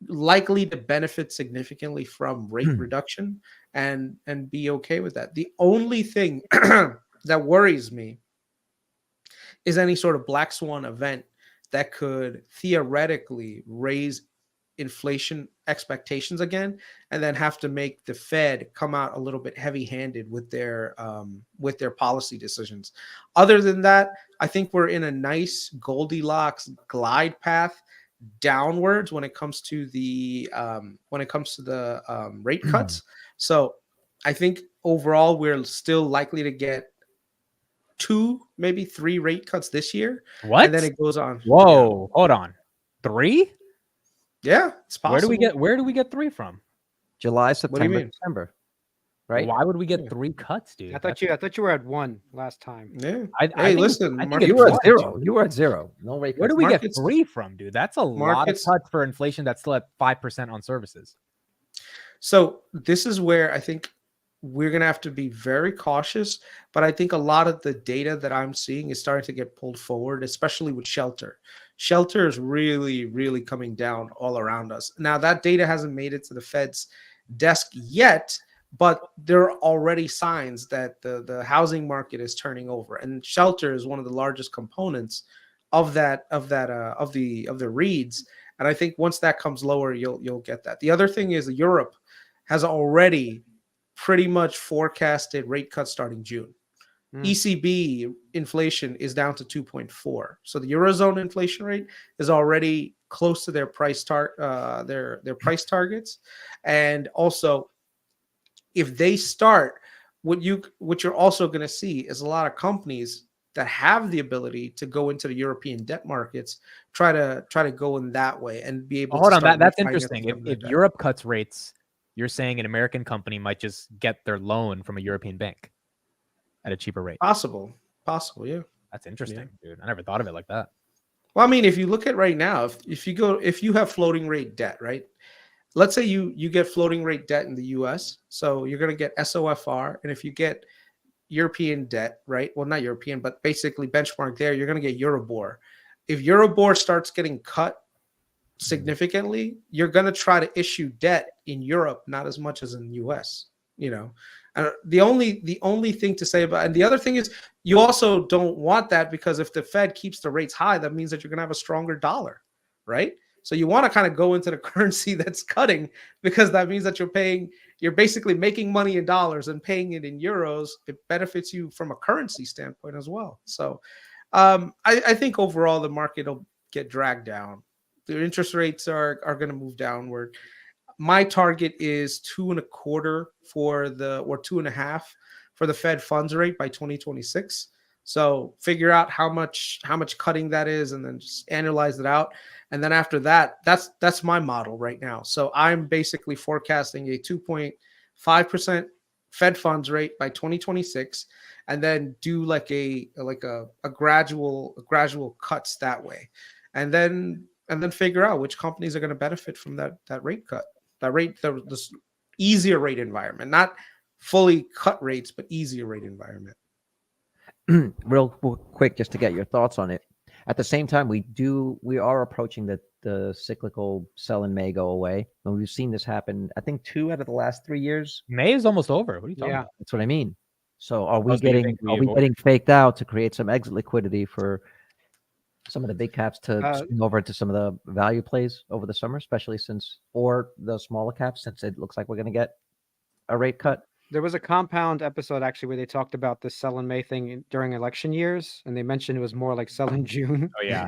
likely to benefit significantly from rate reduction and be okay with that. The only thing that worries me is any sort of black swan event that could theoretically raise inflation expectations again, and then have to make the Fed come out a little bit heavy-handed with their policy decisions. Other than that, I think we're in a nice Goldilocks glide path downwards when it comes to the rate cuts. So I think overall we're still likely to get 2, maybe 3 rate cuts this year. What? And then it goes on. Whoa, hold on. 3? Yeah, it's possible. Where do we get 3 from? July, What do you September, mean? December. Right? Why would we get Yeah. 3 cuts, dude? I thought you were at 1 last time. Yeah. I think listen, I think market You it's were at one. zero. You were at zero. No rate Where cuts. do we get Markets- 3 from, dude? That's a lot of markets- cuts for inflation that's still at 5% on services. So this is where I think we're going to have to be very cautious, but I think a lot of the data that I'm seeing is starting to get pulled forward, especially with shelter. Shelter is really, really coming down all around us. Now, that data hasn't made it to the Fed's desk yet, but there are already signs that the housing market is turning over, and shelter is one of the largest components of the reads. And I think once that comes lower, you'll get that. The other thing is Europe has already pretty much forecasted rate cuts starting June. ECB inflation is down to 2.4. So the Eurozone inflation rate is already close to their price price targets. And also, if they start, what you're also going to see is a lot of companies that have the ability to go into the European debt markets try to go in that way and be able Hold to on, start that's refinancing interesting. some of their If debt. Europe cuts rates, you're saying an American company might just get their loan from a European bank at a cheaper rate. Possible, yeah. That's interesting, dude. I never thought of it like that. Well, I mean, if you look at right now, if you have floating rate debt, right? Let's say you get floating rate debt in the US, so you're going to get SOFR, and if you get European debt, right? Well, not European, but basically benchmark there, you're going to get Euribor. If Euribor starts getting cut significantly, you're going to try to issue debt in Europe, not as much as in the US, the only thing to say about, and the other thing is, you also don't want that, because if the Fed keeps the rates high, that means that you're going to have a stronger dollar, right? So you want to kind of go into the currency that's cutting, because that means that you're basically making money in dollars and paying it in euros. It benefits you from a currency standpoint as well. So I think overall the market will get dragged down. The interest rates are going to move downward. My target is 2.25 for the, or 2.5 for the Fed funds rate by 2026. So figure out how much cutting that is, and then just annualize it out. And then after that, that's my model right now. So I'm basically forecasting a 2.5% Fed funds rate by 2026, and then do like a gradual cuts that way, and then figure out which companies are going to benefit from that rate cut, this easier rate environment, not fully cut rates, but easier rate environment. Real quick, just to get your thoughts on it. At the same time, we are approaching the cyclical sell in May go away, and we've seen this happen. I think 2 out of the last 3 years. May is almost over. What are you talking Yeah. about? That's what I mean. So are we Oh, so you getting think we are we avoid- getting faked out to create some exit liquidity for some of the big caps to swing over to some of the value plays over the summer, especially or the smaller caps, since it looks like we're going to get a rate cut? There was a Compound episode actually where they talked about the sell in May thing during election years, and they mentioned it was more like sell in June. Oh yeah.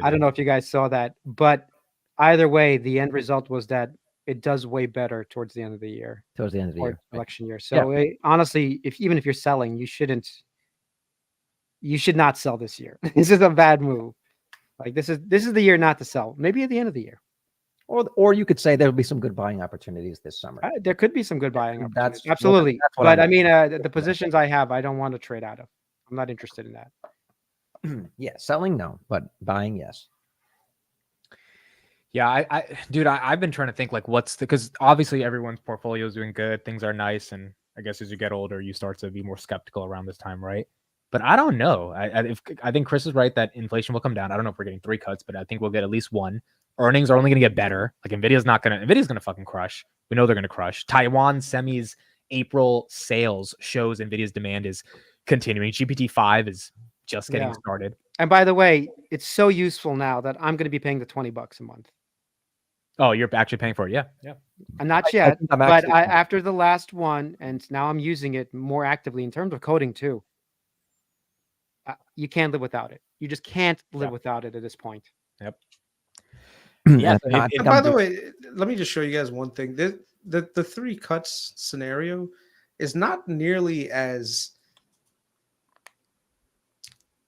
I don't know if you guys saw that, but either way, the end result was that it does way better towards the end of the year, Towards the end of the or year. Right. election year. So honestly, even if you're selling, you should not sell this year. This is a bad move. Like this is the year not to sell. Maybe at the end of the year. Or you could say there will be some good buying opportunities this summer. There could be some good buying opportunities. That's Absolutely. what But I'm- I mean, the positions I have, I don't want to trade out of. I'm not interested in that. Yeah, selling no, but buying yes. Yeah, I've been trying to think like because obviously everyone's portfolio is doing good, things are nice, and I guess as you get older, you start to be more skeptical around this time, right? But I don't know. I think Chris is right that inflation will come down. I don't know if we're getting 3 cuts, but I think we'll get at least 1. Earnings are only going to get better. Like Nvidia's going to fucking crush. We know they're going to crush. Taiwan Semi's April sales shows Nvidia's demand is continuing. GPT-5 is just getting started. And by the way, it's so useful now that I'm going to be paying the $20 a month. Oh, you're actually paying for it? Yeah. And not yet, but after the last one, and now I'm using it more actively in terms of coding too. You can't live without it. You just can't live without it at this point. Yep. Yeah. And by the way, let me just show you guys one thing. The 3 cuts scenario is not nearly as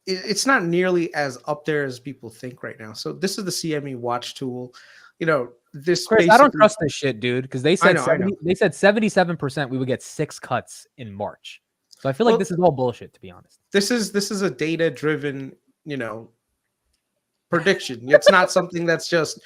it's not nearly as up there as people think right now. So this is the CME watch tool. You know, this Chris, I don't trust this shit, dude, because they said I know. they said 77% we would get 6 cuts in March. So I feel like this is all bullshit, to be honest. This is a data driven, prediction. It's not something that's just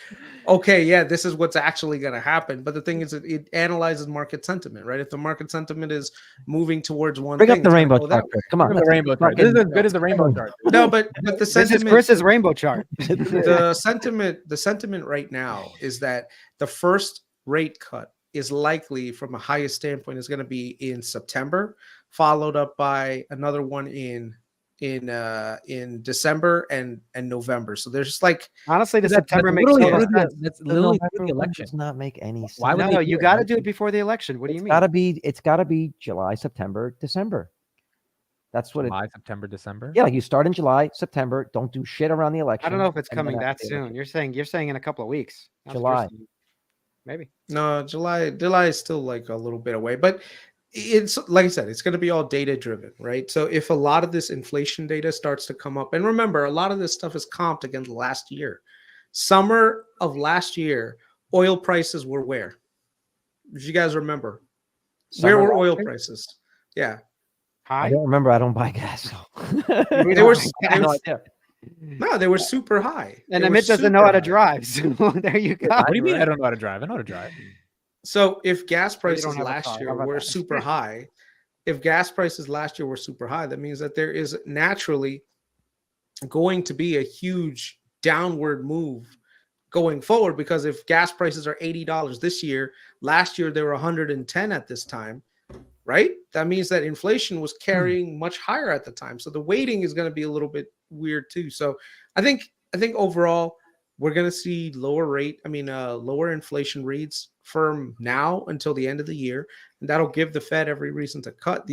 okay, yeah, this is what's actually going to happen. But the thing is, it analyzes market sentiment, right? If the market sentiment is moving towards one Bring thing, up the rainbow chart. Come on, the rainbow chart. This is as good as the rainbow chart. No, but the sentiment. This is Chris's rainbow chart. The sentiment right now is that the first rate cut is likely, from a highest standpoint, is going to be in September, followed up by another one in December and November. So there's just like, honestly, the September makes no sense. That's literally the election. Does not make any sense. Why would No, you got to do it before the election. What do you mean? It's got to be July, September, December. That's what July, September, December. Yeah, like you start in July, September. Don't do shit around the election. I don't know if it's and then coming that after the soon. election. You're saying in a couple of weeks. July. Maybe. No, July is still like a little bit away, but it's like I said, it's going to be all data driven, right? So if a lot of this inflation data starts to come up, and remember, a lot of this stuff is comped against last year. Summer of last year, oil prices were where? If you guys remember, where were oil prices? Yeah. I don't remember. I don't buy gas. So. They were super high. And Amit doesn't know how to drive. So there you go. What do you mean I don't know how to drive? I know how to drive. So if gas prices have a last car. year How about were that? super high, that means that there is naturally going to be a huge downward move going forward, because if gas prices are $80 this year, last year they were 110 at this time, right? That means that inflation was carrying much higher at the time. So the weighting is going to be a little bit weird too. So I think overall we're going to see lower inflation reads from now until the end of the year, and that'll give the Fed every reason to cut.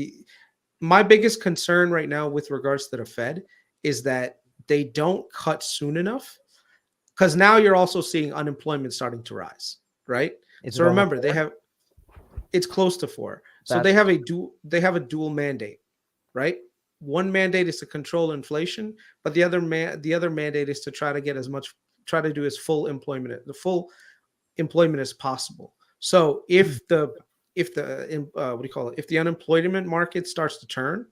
My biggest concern right now with regards to the Fed is that they don't cut soon enough, because now you're also seeing unemployment starting to rise, right? Is So it over remember, they 4? have it's close to 4. So That's they have a dual mandate, right? One mandate is to control inflation, but the other mandate is to try to do as full employment as possible. So if the what do you call it? If the unemployment market starts to turn,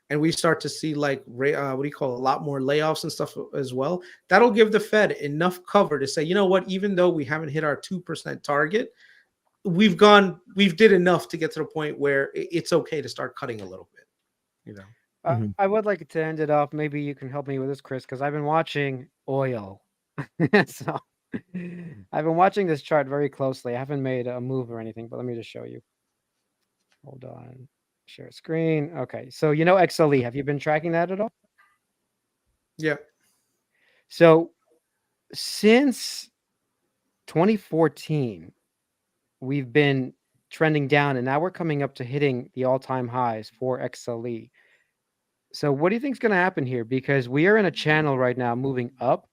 and we start to see like what do you call it, a lot more layoffs and stuff as well, that'll give the Fed enough cover to say, you know what, even though we haven't hit our 2% target, we've did enough to get to the point where it's okay to start cutting a little bit, you know. Mhm. I would like to end it off. Maybe you can help me with this, Chris, because I've been watching oil. So I've been watching this chart very closely. I haven't made a move or anything, but let me just show you. Hold on. Share screen. Okay. So you know XLE. Have you been tracking that at all? Yeah. So since 2014, we've been trending down, and now we're coming up to hitting the all-time highs for XLE. So what do you think is going to happen here? Because we are in a channel right now moving up.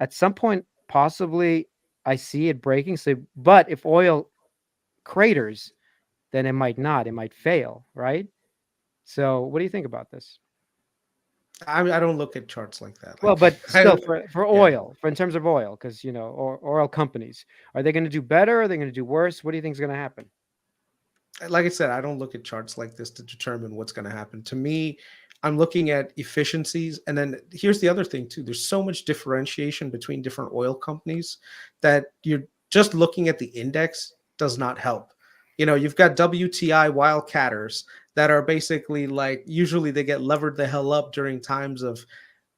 At some point, possibly, I see it breaking. So, but if oil craters, then it might not. It might fail, right? So what do you think about this? I don't look at charts like that. Well, Like, but still, for yeah. oil, in terms of oil, because you know, or oil companies, are they going to do better? Are they going to do worse? What do you think is going to happen? Like I said, I don't look at charts like this to determine what's going to happen. To me, I'm looking at efficiencies. And then here's the other thing too. There's so much differentiation between different oil companies that you're just looking at the index does not help. You know, you've got WTI wildcatters that are basically like, usually they get levered the hell up during times of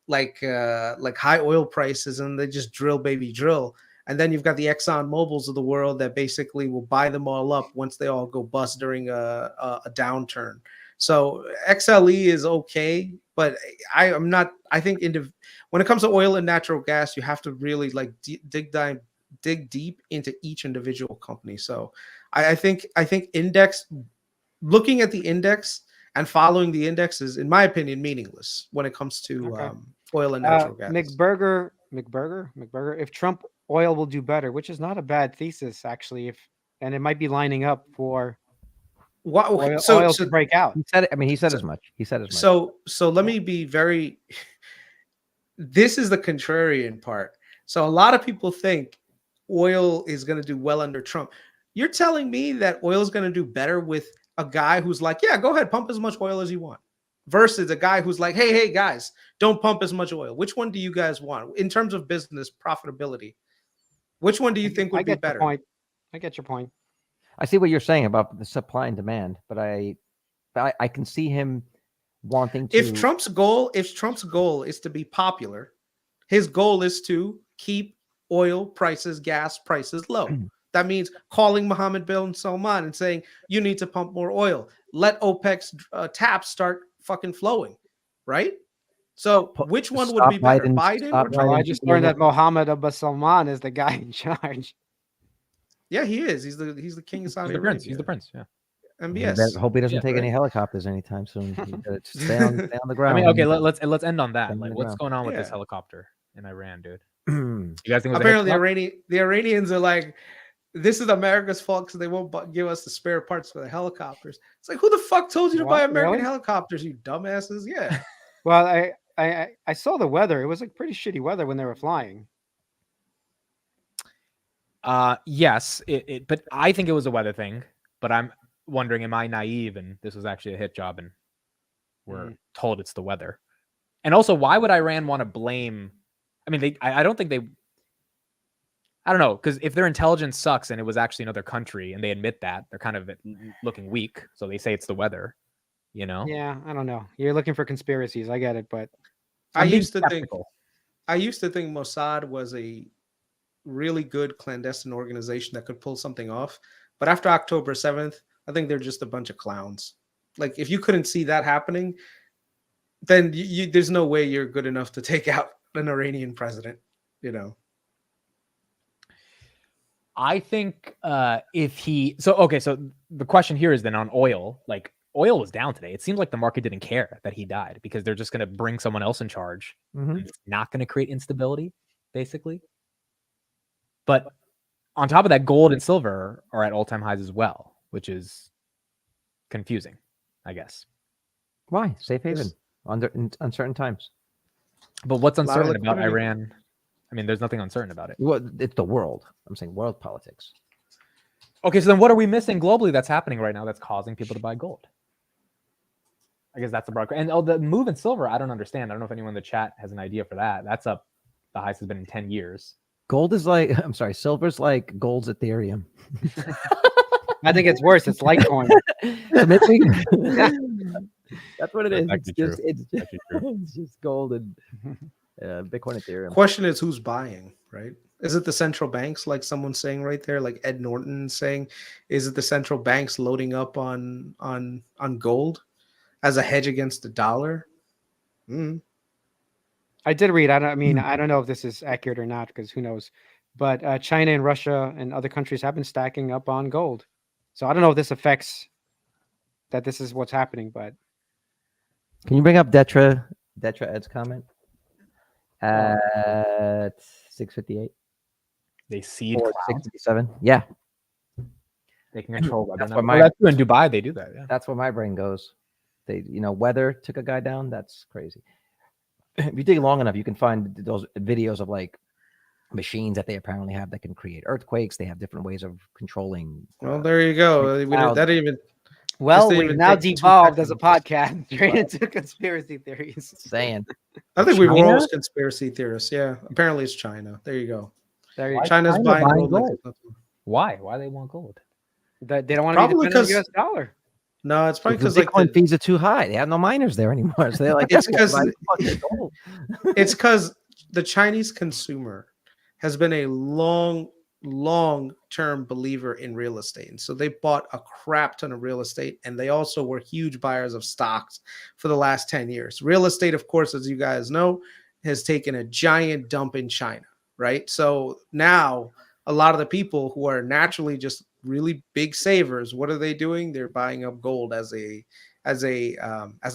like high oil prices, and they just drill baby drill. And then you've got the Exxon Mobils of the world that basically will buy them all up once they all go bust during a downturn. So XLE is okay, but I'm not. I think when it comes to oil and natural gas, you have to really like dig deep into each individual company. So I think looking at the index and following the index is, in my opinion, meaningless when it comes to Okay. oil and natural gas. McBurger. If Trump oil will do better, which is not a bad thesis actually. And it might be lining up for oil to break out. He said it. I mean, he said as much. He said as much. So let me be very. This is the contrarian part. So a lot of people think oil is going to do well under Trump. You're telling me that oil is going to do better with a guy who's like, yeah, go ahead, pump as much oil as you want, versus a guy who's like, hey guys, don't pump as much oil. Which one do you guys want in terms of business profitability? Which one do you think would be better? I get your point. I see what you're saying about the supply and demand, but I can see him wanting to. If Trump's goal is to be popular, his goal is to keep oil prices, gas prices low. That means calling Mohammed bin Salman and saying, you need to pump more oil. Let OPEC's taps start fucking flowing, right? So which one would be better, Biden or Trump? I just learned that Mohammed bin Salman is the guy in charge. Yeah, he is. He's the king of Saudi Arabia. He's the prince. Yeah. MBS. Hope he doesn't take any helicopters anytime soon. Stay on the ground. I mean, okay, let's end on that. Like, what's going on with this Yeah. helicopter in Iran, dude? You guys think it was Apparently the Iranians are like, this is America's fault because they won't give us the spare parts for the helicopters. It's like, who the fuck told you to buy American helicopters, you dumbasses? Yeah. Well, I saw the weather. It was like pretty shitty weather when they were flying. Yes, but I think it was a weather thing. But I'm wondering, am I naive and this was actually a hit job and we're told it's the weather? And also, why would Iran want to blame? I mean, I don't think they. I don't know, because if their intelligence sucks and it was actually another country and they admit that, they're kind of looking weak. So they say it's the weather, you know? Yeah, I don't know. You're looking for conspiracies. I get it, but I used to think Mossad was a really good clandestine organization that could pull something off. But after October 7th, I think they're just a bunch of clowns. Like, if you couldn't see that happening, then there's no way you're good enough to take out an Iranian president, you know? I think so the question here is then on oil, like oil was down today. It seems like the market didn't care that he died because they're just going to bring someone else in charge. Mm-hmm. It's not going to create instability, basically. But on top of that, gold and silver are at all-time highs as well, which is confusing, I guess. Why? Safe haven in uncertain times. But what's lot of uncertain about liquidity. Iran? I mean, there's nothing uncertain about it. Well, it's the world. I'm saying world politics. Okay, so then what are we missing globally that's happening right now that's causing people to buy gold? I guess that's the broad. And the move in silver, I don't understand. I don't know if anyone in the chat has an idea for that. That's up. The highest has been in 10 years. Gold is like, I'm sorry, silver's like gold's Ethereum. I think it's worse. It's Litecoin. That's what it is. That's It's just gold and Bitcoin, Ethereum. Question is, who's buying, right? Is it the central banks, like someone's saying right there, like Ed Norton saying? Is it the central banks loading up on gold as a hedge against the dollar? I did read. I don't know if this is accurate or not, because who knows. But China and Russia and other countries have been stacking up on gold. So I don't know if this affects that. This is what's happening. But Can you bring up Detra Ed's comment at 6:58 They seed or clouds. 6:57? Yeah, They can control weather. That's now. what Well, my- that's true in Dubai. They do that. Yeah. that's where my brain goes. They, weather took a guy down. That's crazy. If you dig long enough, you can find those videos of like machines that they apparently have that can create earthquakes. They have different ways of controlling. Well, there you go. clouds. That even well, didn't we've even now take 2 devolved as a seconds. podcast straight into conspiracy theories. Saying I think we were China? all conspiracy theorists. Yeah, apparently it's China. There you go. There you Why go. China's China buying buying gold. Like gold? it's nothing. Why? Why they want gold? They don't want to be Probably dependent on the because- U.S. dollar. No, it's probably because because like Bitcoin fees are too high. They have no miners there anymore. So they're like, It's "Yeah, 'cause- buy the fucking gold." it's because the Chinese consumer has been a long-term believer in real estate. And so they bought a crap ton of real estate, and they also were huge buyers of stocks for the last 10 years. Real estate, of course, as you guys know, has taken a giant dump in China, right? So now a lot of the people who are naturally just really big savers, what are they doing? They're buying up gold as an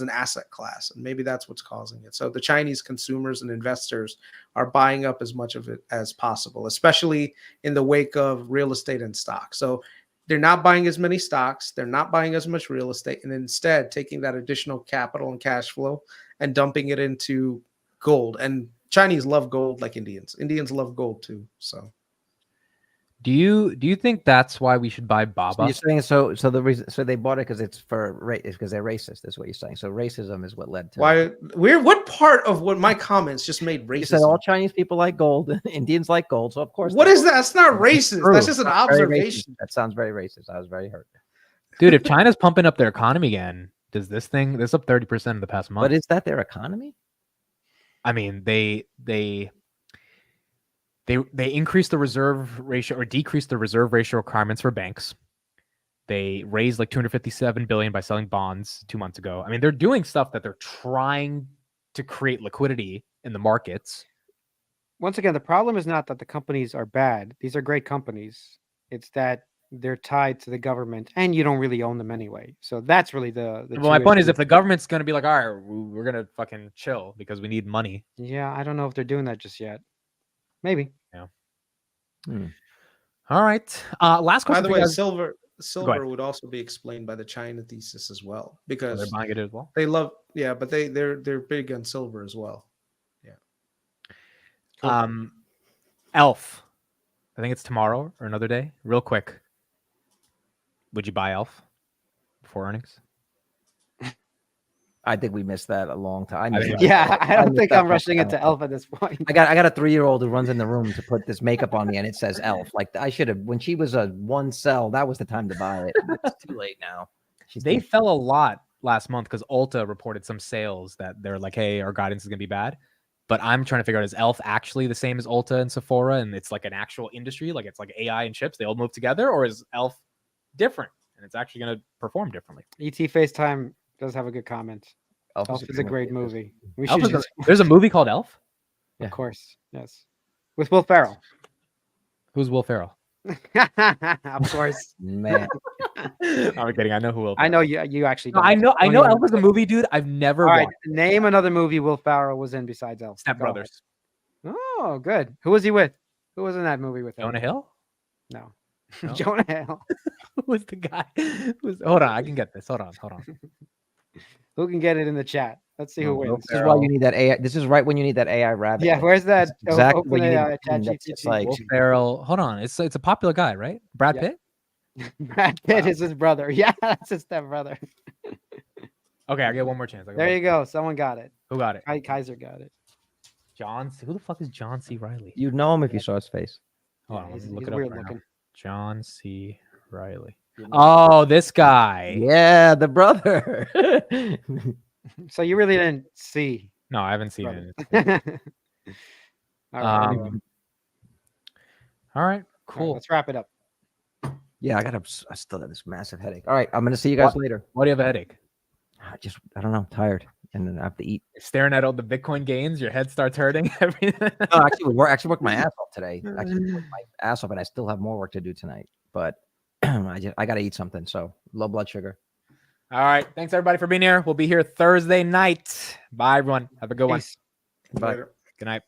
asset class, and maybe that's what's causing it. So the Chinese consumers and investors are buying up as much of it as possible, especially in the wake of real estate and stocks. So they're not buying as many stocks, they're not buying as much real estate, and instead taking that additional capital and cash flow and dumping it into gold. And Chinese love gold like Indians. Indians love gold too. So Do you think that's why we should buy So Baba? you're saying so the reason they bought it because it's because they're racist is what you're saying. So racism is what led to what part of what my comments just made You said racist? all Chinese people like gold, Indians like gold, so of course. What is that? That's not racist. True. That's just an That's very observation. racist. That sounds very racist. I was very hurt. Dude, if China's pumping up their economy again, does this up 30% in the past month? But is that their economy? I mean, they increased the reserve ratio or decreased the reserve ratio requirements for banks. They raised like $257 billion by selling bonds 2 months ago. I mean, they're doing stuff that they're trying to create liquidity in the markets. Once again, the problem is not that the companies are bad. These are great companies. It's that they're tied to the government, and you don't really own them anyway. So that's really the Well, my two point is, issues. if the government's going to be like, all right, we're going to fucking chill because we need money. Yeah, I don't know if they're doing that just yet. Maybe. All right. Last By question. the for you way, guys. silver ahead. would also be explained by the China thesis as well, Oh, because they're buying it as well. they love, but they're big on silver as well. Elf. I think it's tomorrow or another day. Real quick. Would you buy Elf before earnings? I think we missed that a long time. I think- Yeah, I don't missed think that I'm rushing long into time. Elf at this point. I got a 3-year-old who runs in the room to put this makeup on me, and it says Elf. Like I should have when she was a one cell. That was the time to buy it. It's too late now. They fell a lot last month because Ulta reported some sales that they're like, hey, our guidance is going to be bad. But I'm trying to figure out, is Elf actually the same as Ulta and Sephora? And it's like an actual industry, like it's like AI and chips. They all move together, or is Elf different and it's actually going to perform differently? ET FaceTime does have a good comment. Elf is a great movie. We Elf should is a- just, there's a movie called Elf. Yeah. of course, yes, with Will Ferrell. Who's Will Ferrell? Of course, Man, I'm kidding. I know who Will. I know Ferrell is. you actually. No, Don't. I know Don't Elf even- is a movie, dude. I've never All right, watched name another movie Will Ferrell was in besides Elf. Step Go ahead. Brothers. Oh, good. Who was he with? Who was in that movie with him? Jonah Hill? No. No? Jonah Hill. Who was the guy? Hold on, I can get this. Hold on. Who can get it in the chat? Let's see who No, wins. This is why you need that AI. This is right when you need that AI rabbit. Yeah, link. where's that? That's exactly Open what you need. AI, That's just like Will Ferrell. Hold on. It's a popular guy, right? Brad Yeah. Pitt? Brad Pitt is his brother. Yeah, that's his stepbrother. Okay, I get one more chance. There you go. Someone got it. Who got it? Kaiser got it. Who the fuck is John C. Riley? you'd know him if you saw his face. Hold on, He's, let's look he's it up weird right now. looking. John C. Riley. You'd know Oh, this guy. Yeah, the brother. So you really didn't see. No, I haven't seen Brother. it. All right, anyway. All right, All right, cool. let's wrap it up. Yeah, I still have this massive headache. All right, I'm gonna see you guys later. Why do you have a headache? I don't know, tired, and then I have to eat. You're staring at all the Bitcoin gains, your head starts hurting. No, actually, worked my ass off today. Actually, worked my ass off, and I still have more work to do tonight. But I gotta eat something. So low blood sugar. All right. Thanks everybody for being here. We'll be here Thursday night. Bye everyone. Have a good one. Peace. Bye. Later. Good night.